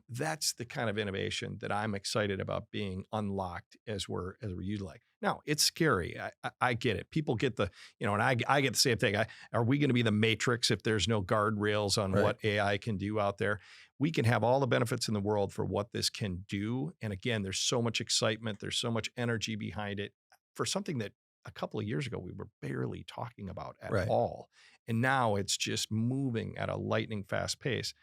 That's the kind of innovation that I'm excited about being unlocked as we're utilizing. Now, it's scary. I get it. People get the, and I get the same thing. Are we going to be the Matrix if there's no guardrails on what AI can do out there? We can have all the benefits in the world for what this can do. And again, there's so much excitement. There's so much energy behind it for something that a couple of years ago we were barely talking about at all. And now it's just moving at a lightning fast pace.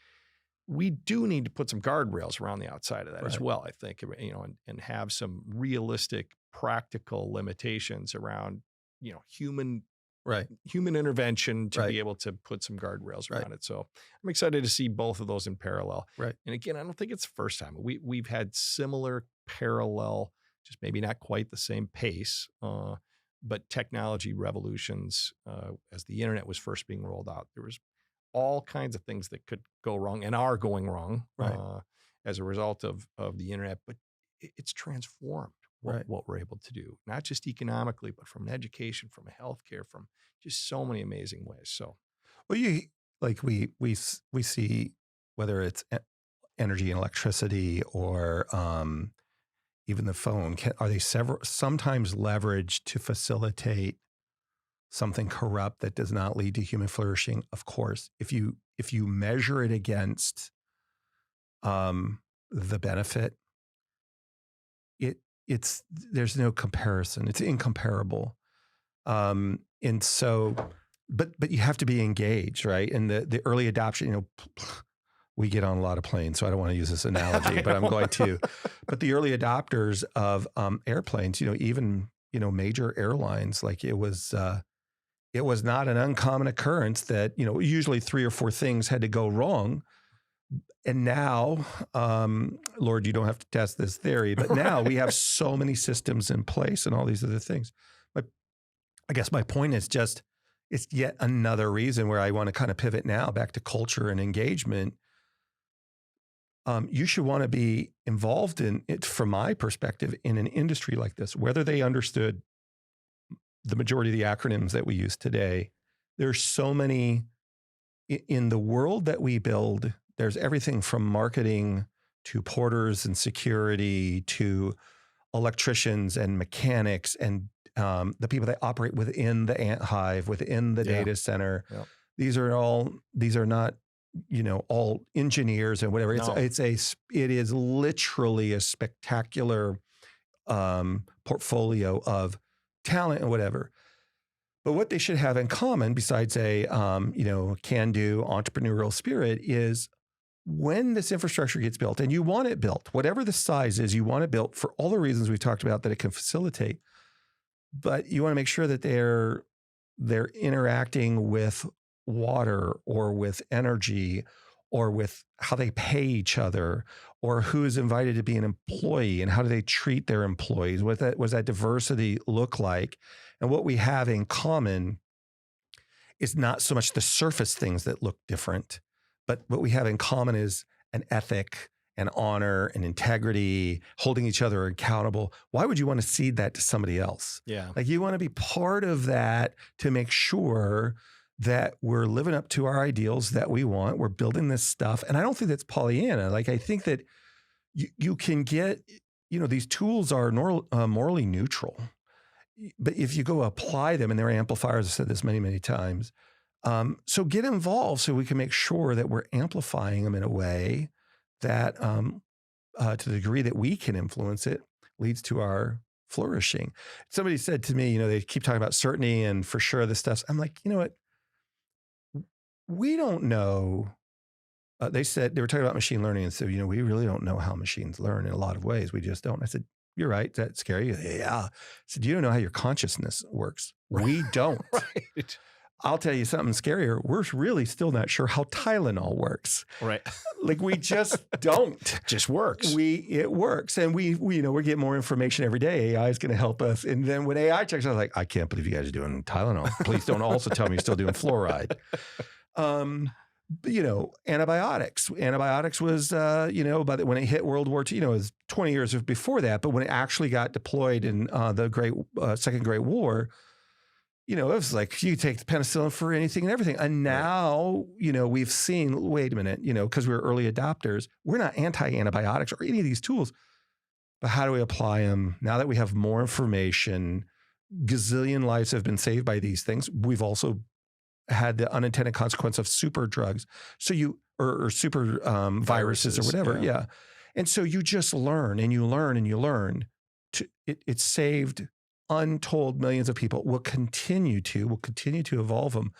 we do need to put some guardrails around the outside of that as Right. well, I think, and have some realistic, practical limitations around, human Right. intervention to Right. be able to put some guardrails Right. around it. So I'm excited to see both of those in parallel. Right. And again, I don't think it's the first time. We've had similar parallel, just maybe not quite the same pace, but technology revolutions as the internet was first being rolled out. There was all kinds of things that could go wrong and are going wrong Right. as a result of the internet, but it's transformed Right. what we're able to do, not just economically, but from an education, from a healthcare, from just so many amazing ways. So Well, we see whether it's energy and electricity or even the phone. Are they sometimes leveraged to facilitate something corrupt that does not lead to human flourishing? Of course, if you measure it against the benefit, it's there's no comparison. It's incomparable. And so, but you have to be engaged, right? And the early adoption, we get on a lot of planes, so I don't want to use this analogy, but I'm going to. But the early adopters of airplanes, even major airlines, like it was not an uncommon occurrence that usually 3 or 4 things had to go wrong. And now, Lord, you don't have to test this theory, but now we have so many systems in place and all these other things. But I guess my point is just, it's yet another reason where I want to kind of pivot now back to culture and engagement. You should want to be involved in it, from my perspective, in an industry like this, whether they understood the majority of the acronyms that we use today. There's so many in the world that we build. There's everything from marketing to porters and security to electricians and mechanics and the people that operate within the ant hive, within the data center. Yep. These are not, all engineers and whatever. No. It is literally a spectacular portfolio of talent and whatever. But what they should have in common, besides a can-do entrepreneurial spirit, is when this infrastructure gets built, and you want it built, whatever the size is, you want it built for all the reasons we've talked about that it can facilitate. But you want to make sure that they're interacting with water or with energy or with how they pay each other or who is invited to be an employee and how do they treat their employees. What does that diversity look like? And what we have in common is not so much the surface things that look different, but what we have in common is an ethic, and honor and integrity, holding each other accountable. Why would you want to cede that to somebody else? Yeah. Like, you want to be part of that to make sure that we're living up to our ideals that we want. We're building this stuff. And I don't think that's Pollyanna. Like, I think that you can get, these tools are morally neutral. But if you go apply them, and they're amplifiers, I've said this many, many times. So get involved so we can make sure that we're amplifying them in a way that to the degree that we can influence it leads to our flourishing. Somebody said to me, they keep talking about certainty and for sure this stuff. I'm like, you know what? We don't know. They said, they were talking about machine learning and said, we really don't know how machines learn in a lot of ways. We just don't. I said, you're right. Is that scary? Yeah. I said, you don't know how your consciousness works. We don't. Right. I'll tell you something scarier. We're really still not sure how Tylenol works. Right. Like, we just don't. Just works. It works. And we're getting more information every day. AI is going to help us. And then when AI checks, I was like, I can't believe you guys are doing Tylenol. Please don't also tell me you're still doing fluoride. Antibiotics. Antibiotics was, but when it hit World War II, it was 20 years before that. But when it actually got deployed in the Second Great War, it was like you take the penicillin for anything and everything. And now, we've seen, wait a minute, because we're early adopters, we're not anti-antibiotics or any of these tools, but how do we apply them? Now that we have more information, gazillion lives have been saved by these things. We've also had the unintended consequence of super drugs. So or super viruses or whatever. Yeah. And so you just learn and you learn and you learn. It saved untold millions of people. We'll continue to evolve them.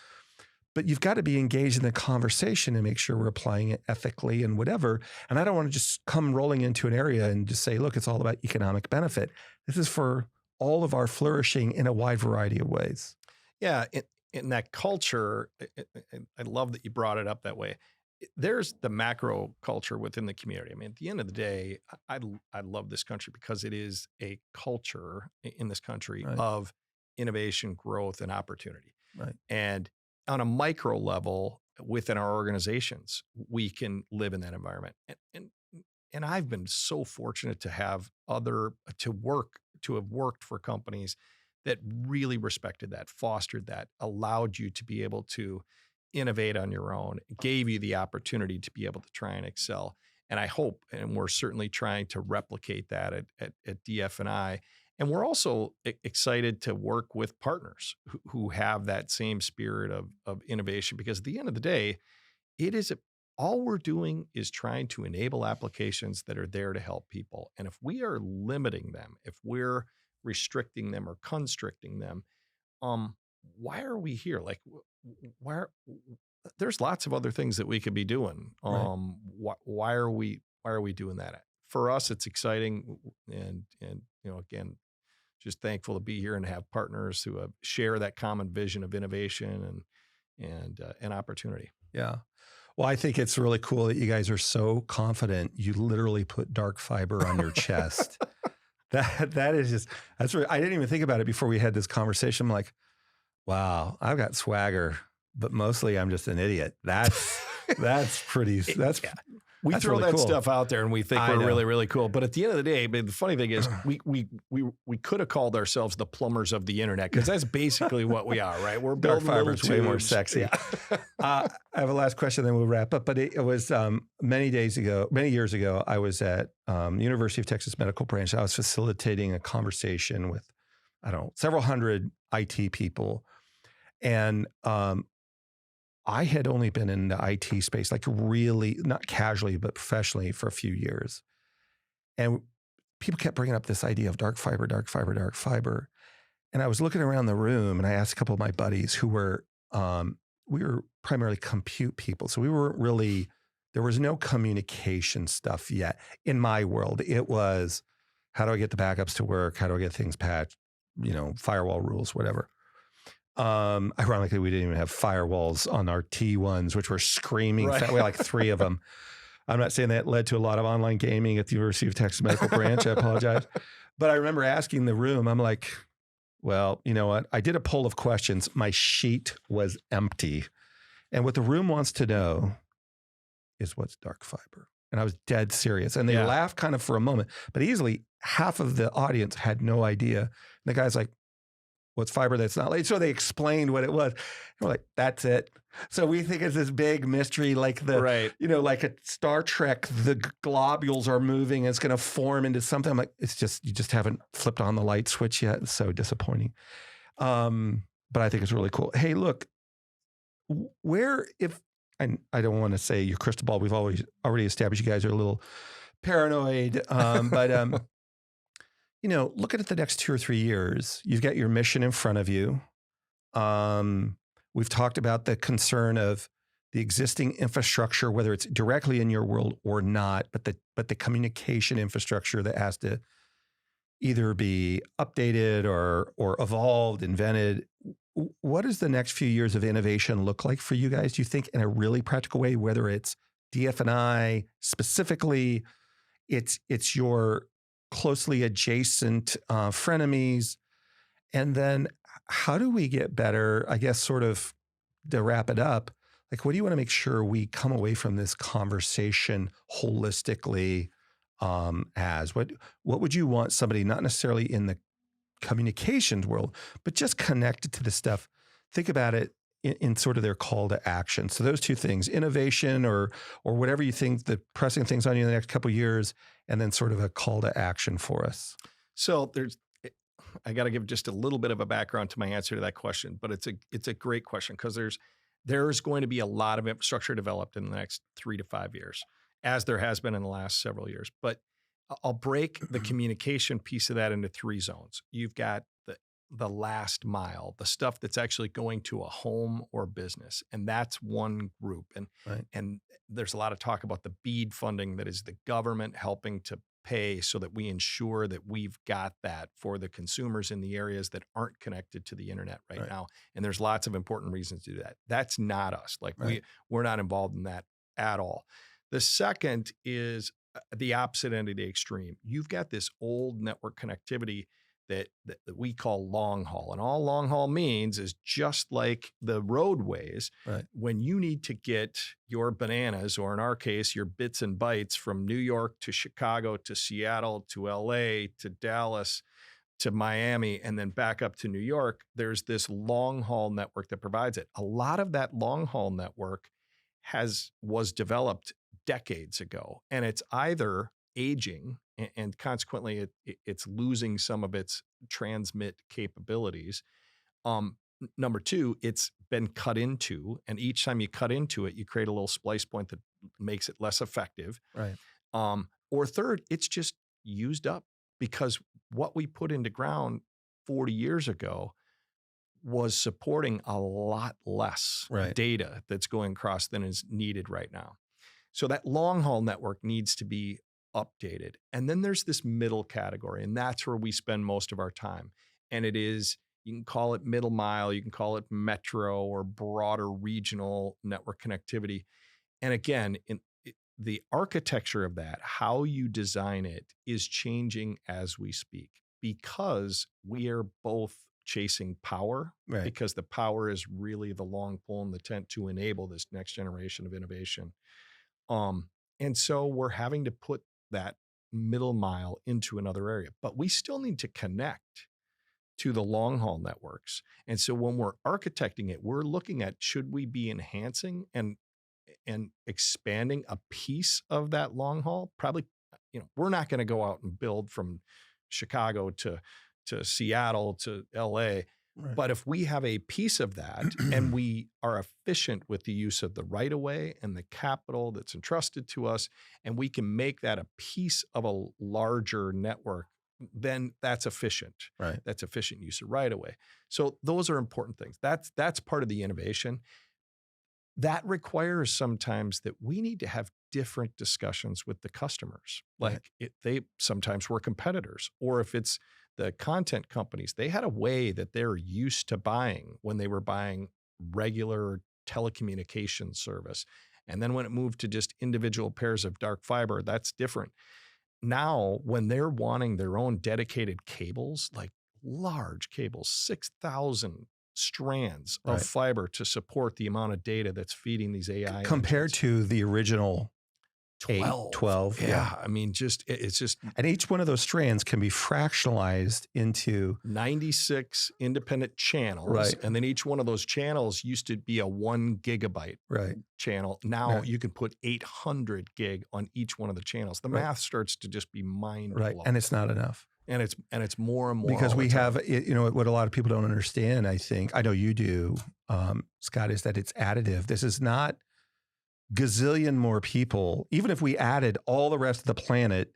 but you've got to be engaged in the conversation and make sure we're applying it ethically and whatever. And I don't want to just come rolling into an area and just say, look, it's all about economic benefit. This is for all of our flourishing in a wide variety of ways. Yeah. In that culture, I love that you brought it up that way. There's the macro culture within the community. I mean, at the end of the day, I love this country because it is a culture in this country Right. of innovation, growth, and opportunity. Right. And on a micro level within our organizations, we can live in that environment. And I've been so fortunate to have to have worked for companies that really respected that, fostered that, allowed you to be able to innovate on your own, gave you the opportunity to be able to try and excel. And I hope, and we're certainly trying to replicate that at DF&I. And we're also excited to work with partners who have that same spirit of innovation, because at the end of the day, all we're doing is trying to enable applications that are there to help people. And if we are limiting them, if we're restricting them or constricting them, why are we here? Like, there's lots of other things that we could be doing. Right. Why are we doing that? For us, it's exciting, and again, just thankful to be here and have partners who share that common vision of innovation and opportunity. Yeah. Well, I think it's really cool that you guys are so confident. You literally put dark fiber on your chest. That is just, that's really, I didn't even think about it before we had this conversation. I'm like, wow, I've got swagger, but mostly I'm just an idiot. That's pretty, Yeah. We that's throw really that cool. stuff out there and we think I we're know. really, really cool. But at the end of the day, the funny thing is we could have called ourselves the plumbers of the internet, because that's basically what we are, right? We're Dark building fiber little is way more tubes. sexy. Yeah. I have a last question, then we'll wrap up. But it was many years ago, I was at University of Texas Medical Branch. I was facilitating a conversation with, I don't know, several hundred IT people. And I had only been in the IT space, like really, not casually, but professionally for a few years. And people kept bringing up this idea of dark fiber, dark fiber, dark fiber. And I was looking around the room and I asked a couple of my buddies who were, we were primarily compute people. So we weren't really, there was no communication stuff yet. In my world, it was, how do I get the backups to work? How do I get things patched? Firewall rules, whatever. Ironically, we didn't even have firewalls on our T1s, which were screaming. Right. We had like 3 of them. I'm not saying that led to a lot of online gaming at the University of Texas Medical Branch. I apologize. But I remember asking the room, I'm like, well, you know what? I did a poll of questions. My sheet was empty. And what the room wants to know is, what's dark fiber? And I was dead serious. And they laughed kind of for a moment, but easily half of the audience had no idea. And the guy's like, what's fiber that's not late? So they explained what it was. And we're like, that's it. So we think it's this big mystery, like like a Star Trek, the globules are moving and it's going to form into something. I'm like, it's just, you just haven't flipped on the light switch yet. It's so disappointing. But I think it's really cool. Hey, look, I don't want to say your crystal ball. We've already established you guys are a little paranoid. But looking at the next 2 or 3 years, you've got your mission in front of you. We've talked about the concern of the existing infrastructure, whether it's directly in your world or not, but the communication infrastructure that has to either be updated or evolved, invented. What does the next few years of innovation look like for you guys? Do you think in a really practical way, whether it's DF&I specifically, it's your closely adjacent frenemies? And then how do we get better, I guess, sort of to wrap it up, like, what do you want to make sure we come away from this conversation holistically as? What would you want somebody, not necessarily in the communications world, but just connected to this stuff? Think about it in sort of their call to action. So those 2 things, innovation or whatever you think, the pressing things on you in the next couple of years, and then sort of a call to action for us. So I got to give just a little bit of a background to my answer to that question, but it's a great question, because there's going to be a lot of infrastructure developed in the next 3 to 5 years, as there has been in the last several years. But I'll break the communication piece of that into 3 zones. You've got the last mile, the stuff that's actually going to a home or business. And that's one group. Right. And there's a lot of talk about the BEAD funding that is the government helping to pay so that we ensure that we've got that for the consumers in the areas that aren't connected to the internet right now. And there's lots of important reasons to do that. That's not us. Like we're not involved in that at all. The second is the opposite end of the extreme. You've got this old network connectivity that we call long haul. And all long haul means is just like the roadways, when you need to get your bananas, or in our case, your bits and bytes from New York to Chicago to Seattle to LA to Dallas to Miami and then back up to New York, there's this long haul network that provides it. A lot of that long haul network was developed decades ago, and it's either aging and consequently it's losing some of its transmit capabilities. Number two, it's been cut into, and each time you cut into it, you create a little splice point that makes it less effective. Or third, it's just used up because what we put into ground 40 years ago was supporting a lot less data that's going across than is needed right now. So that long haul network needs to be updated. And then there's this middle category, and that's where we spend most of our time. And it is, you can call it middle mile, you can call it metro or broader regional network connectivity. And again, the architecture of that, how you design it, is changing as we speak because we are both chasing power, because the power is really the long pole in the tent to enable this next generation of innovation. And so we're having to put that middle mile into another area, but we still need to connect to the long haul networks. And so when we're architecting it, we're looking at, should we be enhancing and expanding a piece of that long haul? Probably, we're not going to go out and build from Chicago to Seattle to LA. But if we have a piece of that and we are efficient with the use of the right of way and the capital that's entrusted to us, and we can make that a piece of a larger network, then that's efficient. That's efficient use of right of way. So those are important things. That's part of the innovation. That requires sometimes that we need to have different discussions with the customers. Like sometimes we're competitors, or if it's the content companies, they had a way that they're used to buying when they were buying regular telecommunications service. And then when it moved to just individual pairs of dark fiber, that's different. Now, when they're wanting their own dedicated cables, like large cables, 6,000 strands of fiber to support the amount of data that's feeding these AI compared engines. To the original 12. Yeah. I mean, it's just. And each one of those strands can be fractionalized into 96 independent channels. And then each one of those channels used to be a 1 gigabyte channel. Now you can put 800 gig on each one of the channels. The math starts to just be mind blowing. And it's not enough. And it's more and more. Because we have, what a lot of people don't understand, I know you do, Scott, is that it's additive. This is not gazillion more people. Even if we added all the rest of the planet,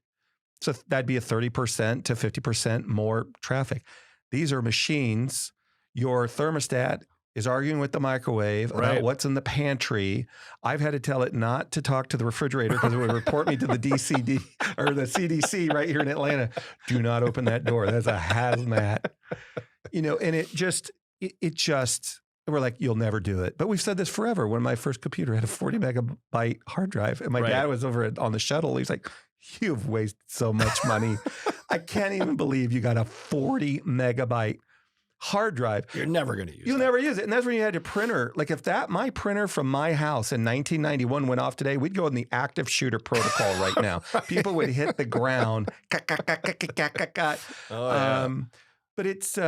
so that'd be a 30% to 50% more traffic. These are machines. Your thermostat is arguing with the microwave about what's in the pantry. I've had to tell it not to talk to the refrigerator because it would report me to the DCD or the CDC right here in Atlanta. Do not open that door. That's a hazmat. And it just, we're like, you'll never do it. But we've said this forever. When my first computer had a 40 megabyte hard drive, and my dad was over on the shuttle, he's like, you've wasted so much money. I can't even believe you got a 40 megabyte hard drive. You're never going to use it. You'll never use it. And that's when you had your printer. Like if my printer from my house in 1991 went off today, we'd go in the active shooter protocol right now. People would hit the ground. But it's,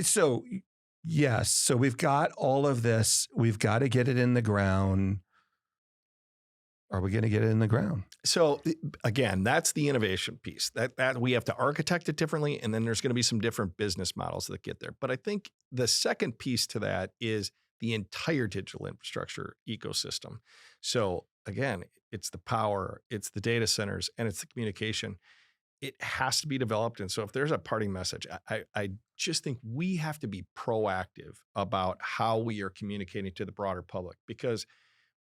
so yes. So we've got all of this. We've got to get it in the ground. Are we going to get it in the ground? So again, that's the innovation piece. That we have to architect it differently, and then there's going to be some different business models that get there. But I think the second piece to that is the entire digital infrastructure ecosystem. So again, it's the power, it's the data centers, and it's the communication. it has to be developed. And so if there's a parting message, I just think we have to be proactive about how we are communicating to the broader public, because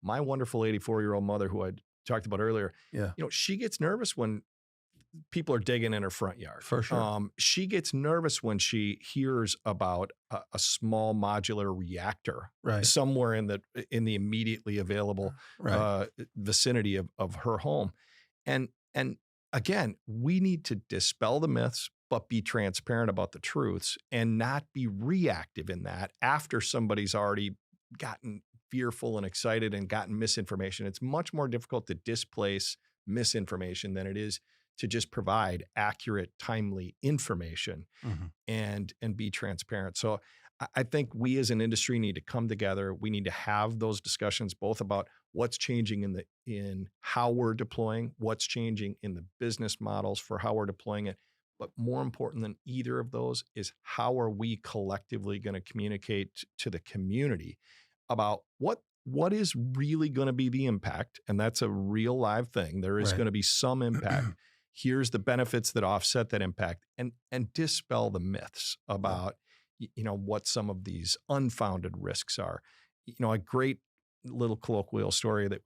my wonderful 84-year-old mother, who I talked about earlier, Yeah, she gets nervous when people are digging in her front yard. for sure. She gets nervous when she hears about a small modular reactor Right, somewhere in the immediately available right, vicinity of her home. And again, we need to dispel the myths, but be transparent about the truths and not be reactive in that after somebody's already gotten fearful and excited and gotten misinformation. It's much more difficult to displace misinformation than it is to just provide accurate, timely information mhm, and be transparent. So I think we as an industry need to come together. We need to have those discussions, both about what's changing in how we're deploying, what's changing in the business models for how we're deploying it. But more important than either of those is how are we collectively going to communicate to the community about what is really going to be the impact. And that's a real live thing. There is right, going to be some impact. Here's the benefits that offset that impact, and dispel the myths yeah, about what some of these unfounded risks are. A great little colloquial story that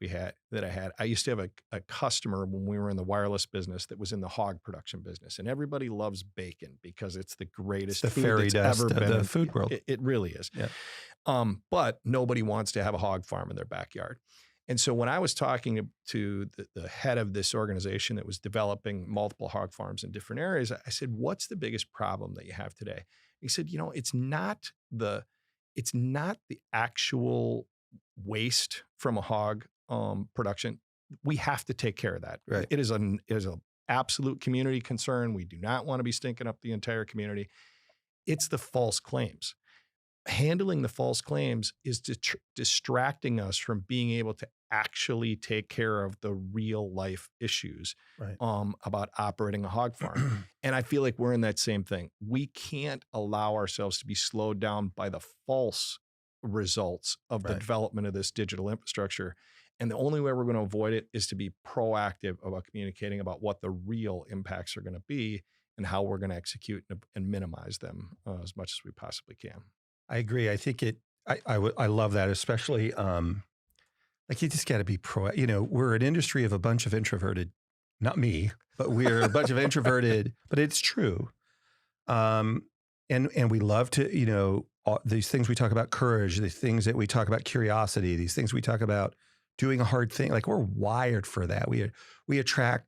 I had. I used to have a customer when we were in the wireless business that was in the hog production business, and everybody loves bacon because it's the it's greatest the food fairy that's dust ever of been. the food world. It really is. Yeah, But nobody wants to have a hog farm in their backyard. And so when I was talking to the head of this organization that was developing multiple hog farms in different areas, I said, "What's the biggest problem that you have today?" He said, it's not the actual waste from a hog production. We have to take care of that. right, It is an absolute community concern. We do not want to be stinking up the entire community. It's the false claims. Handling the false claims is distracting us from being able to actually take care of the real life issues right. about operating a hog farm. And I feel like we're in that same thing. We can't allow ourselves to be slowed down by the false results of the Right. development of this digital infrastructure. And the only way we're going to avoid it is to be proactive about communicating about what the real impacts are going to be and how we're going to execute and minimize them as much as we possibly can. I agree. I think I love that, especially, like you just got to be we're an industry of a bunch of introverted, not me, but we're a bunch of introverted, but it's true. Um, and we love to, these things we talk about courage, the things that we talk about curiosity, these things we talk about doing a hard thing. Like we're wired for that. We attract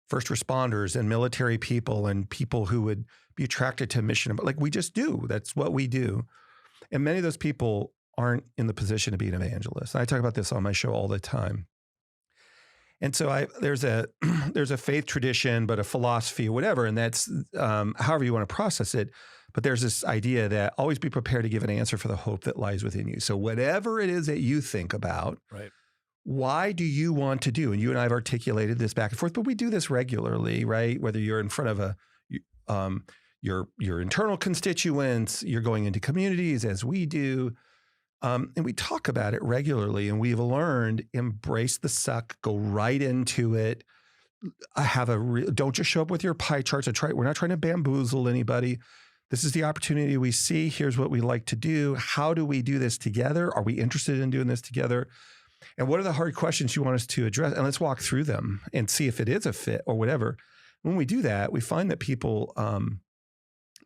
first responders and military people and people who would be attracted to mission. But like we just do. That's what we do. And many of those people aren't in the position to be an evangelist. And I talk about this on my show all the time. And so there's a faith tradition, but a philosophy or whatever, and that's however you want to process it. But there's this idea that always be prepared to give an answer for the hope that lies within you. So whatever it is that you think about, Right. why do you want to do? And you and I have articulated this back and forth, but we do this regularly, right? Whether you're in front of your internal constituents, you're going into communities as we do. And we talk about it regularly, and we've learned embrace the suck, go right into it. Don't just show up with your pie charts. We're not trying to bamboozle anybody. This is the opportunity we see. Here's what we like to do. How do we do this together? Are we interested in doing this together? And what are the hard questions you want us to address? And let's walk through them and see if it is a fit or whatever. When we do that, we find that people,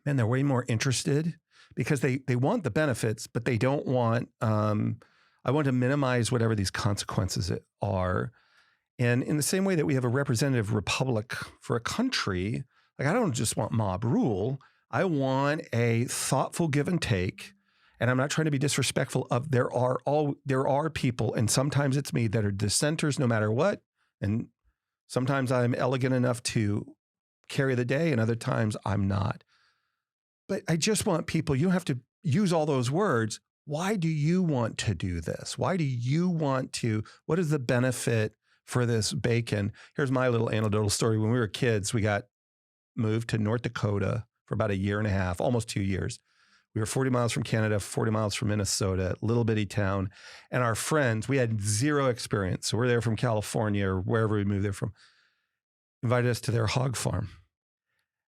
they're way more interested because they want the benefits, but they don't want, I want to minimize whatever these consequences are. And in the same way that we have a representative republic for a country, like I don't just want mob rule. I want a thoughtful give and take. And I'm not trying to be disrespectful of there are people, and sometimes it's me, that are dissenters no matter what. And sometimes I'm elegant enough to carry the day, and other times I'm not. But I just want people, you don't have to use all those words. Why do you want to do this? What is the benefit for this bacon? Here's my little anecdotal story. When we were kids, we got moved to North Dakota for about a year and a half, almost 2 years. We were 40 miles from Canada, 40 miles from Minnesota, little bitty town. And our friends, we had zero experience. So we're there from California or wherever we moved there from, invited us to their hog farm.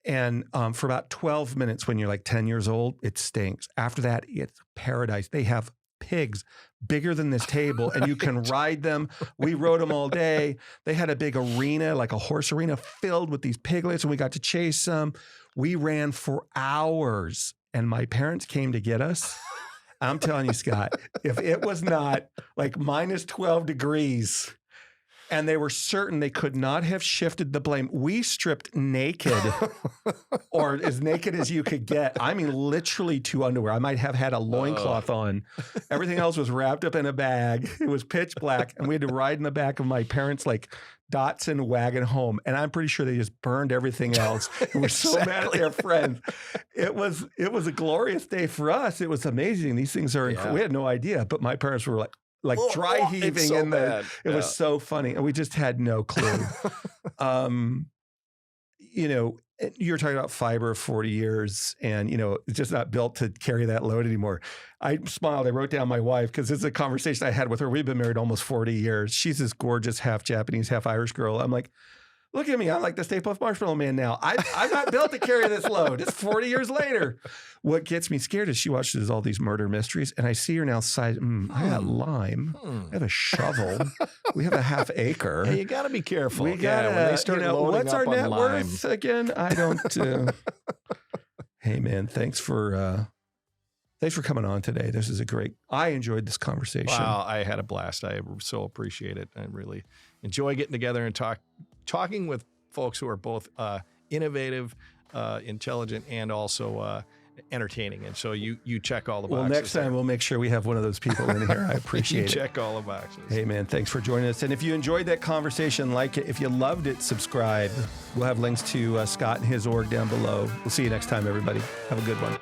And for about 12 minutes when you're like 10 years old, it stinks. After that, it's paradise. They have pigs bigger than this table and you can ride them. We rode them all day. They had a big arena, like a horse arena filled with these piglets, and we got to chase them. We ran for hours and my parents came to get us. I'm telling you, Scott, if it was not like minus 12 degrees and they were certain they could not have shifted the blame, we stripped naked or as naked as you could get. I mean, literally to underwear. I might have had a loincloth on. Everything else was wrapped up in a bag. It was pitch black. And we had to ride in the back of my parents' like Datsun wagon home. And I'm pretty sure they just burned everything else. And we're so mad at their friends. It was a glorious day for us. It was amazing. These things are, we had no idea, but my parents were like dry heaving so in the, bad. it was so funny. And we just had no clue. You know, you were talking about fiber 40 years and, you know, it's just not built to carry that load anymore. I smiled. I wrote down my wife because it's a conversation I had with her. We've been married almost 40 years. She's this gorgeous half Japanese, half Irish girl. I'm like, look at me. I'm like the Stay Puft Marshmallow Man now. I'm not built to carry this load. It's 40 years later. What gets me scared is she watches all these murder mysteries and I see her now I got lime. I have a shovel. We have a half acre. Hey, you got to be careful. We got when they start loading what's up our on net lime. worth again? I don't. Hey man, thanks for coming on today. This is I enjoyed this conversation. Wow, I had a blast. I so appreciate it. I really enjoy getting together and talking with folks who are both innovative, intelligent, and also entertaining. And so you check all the boxes. Well, next time we'll make sure we have one of those people in here. I appreciate it. Check all the boxes. Hey man, thanks for joining us. And if you enjoyed that conversation, like it. If you loved it, subscribe. We'll have links to Scott and his org down below. We'll see you next time, everybody. Have a good one.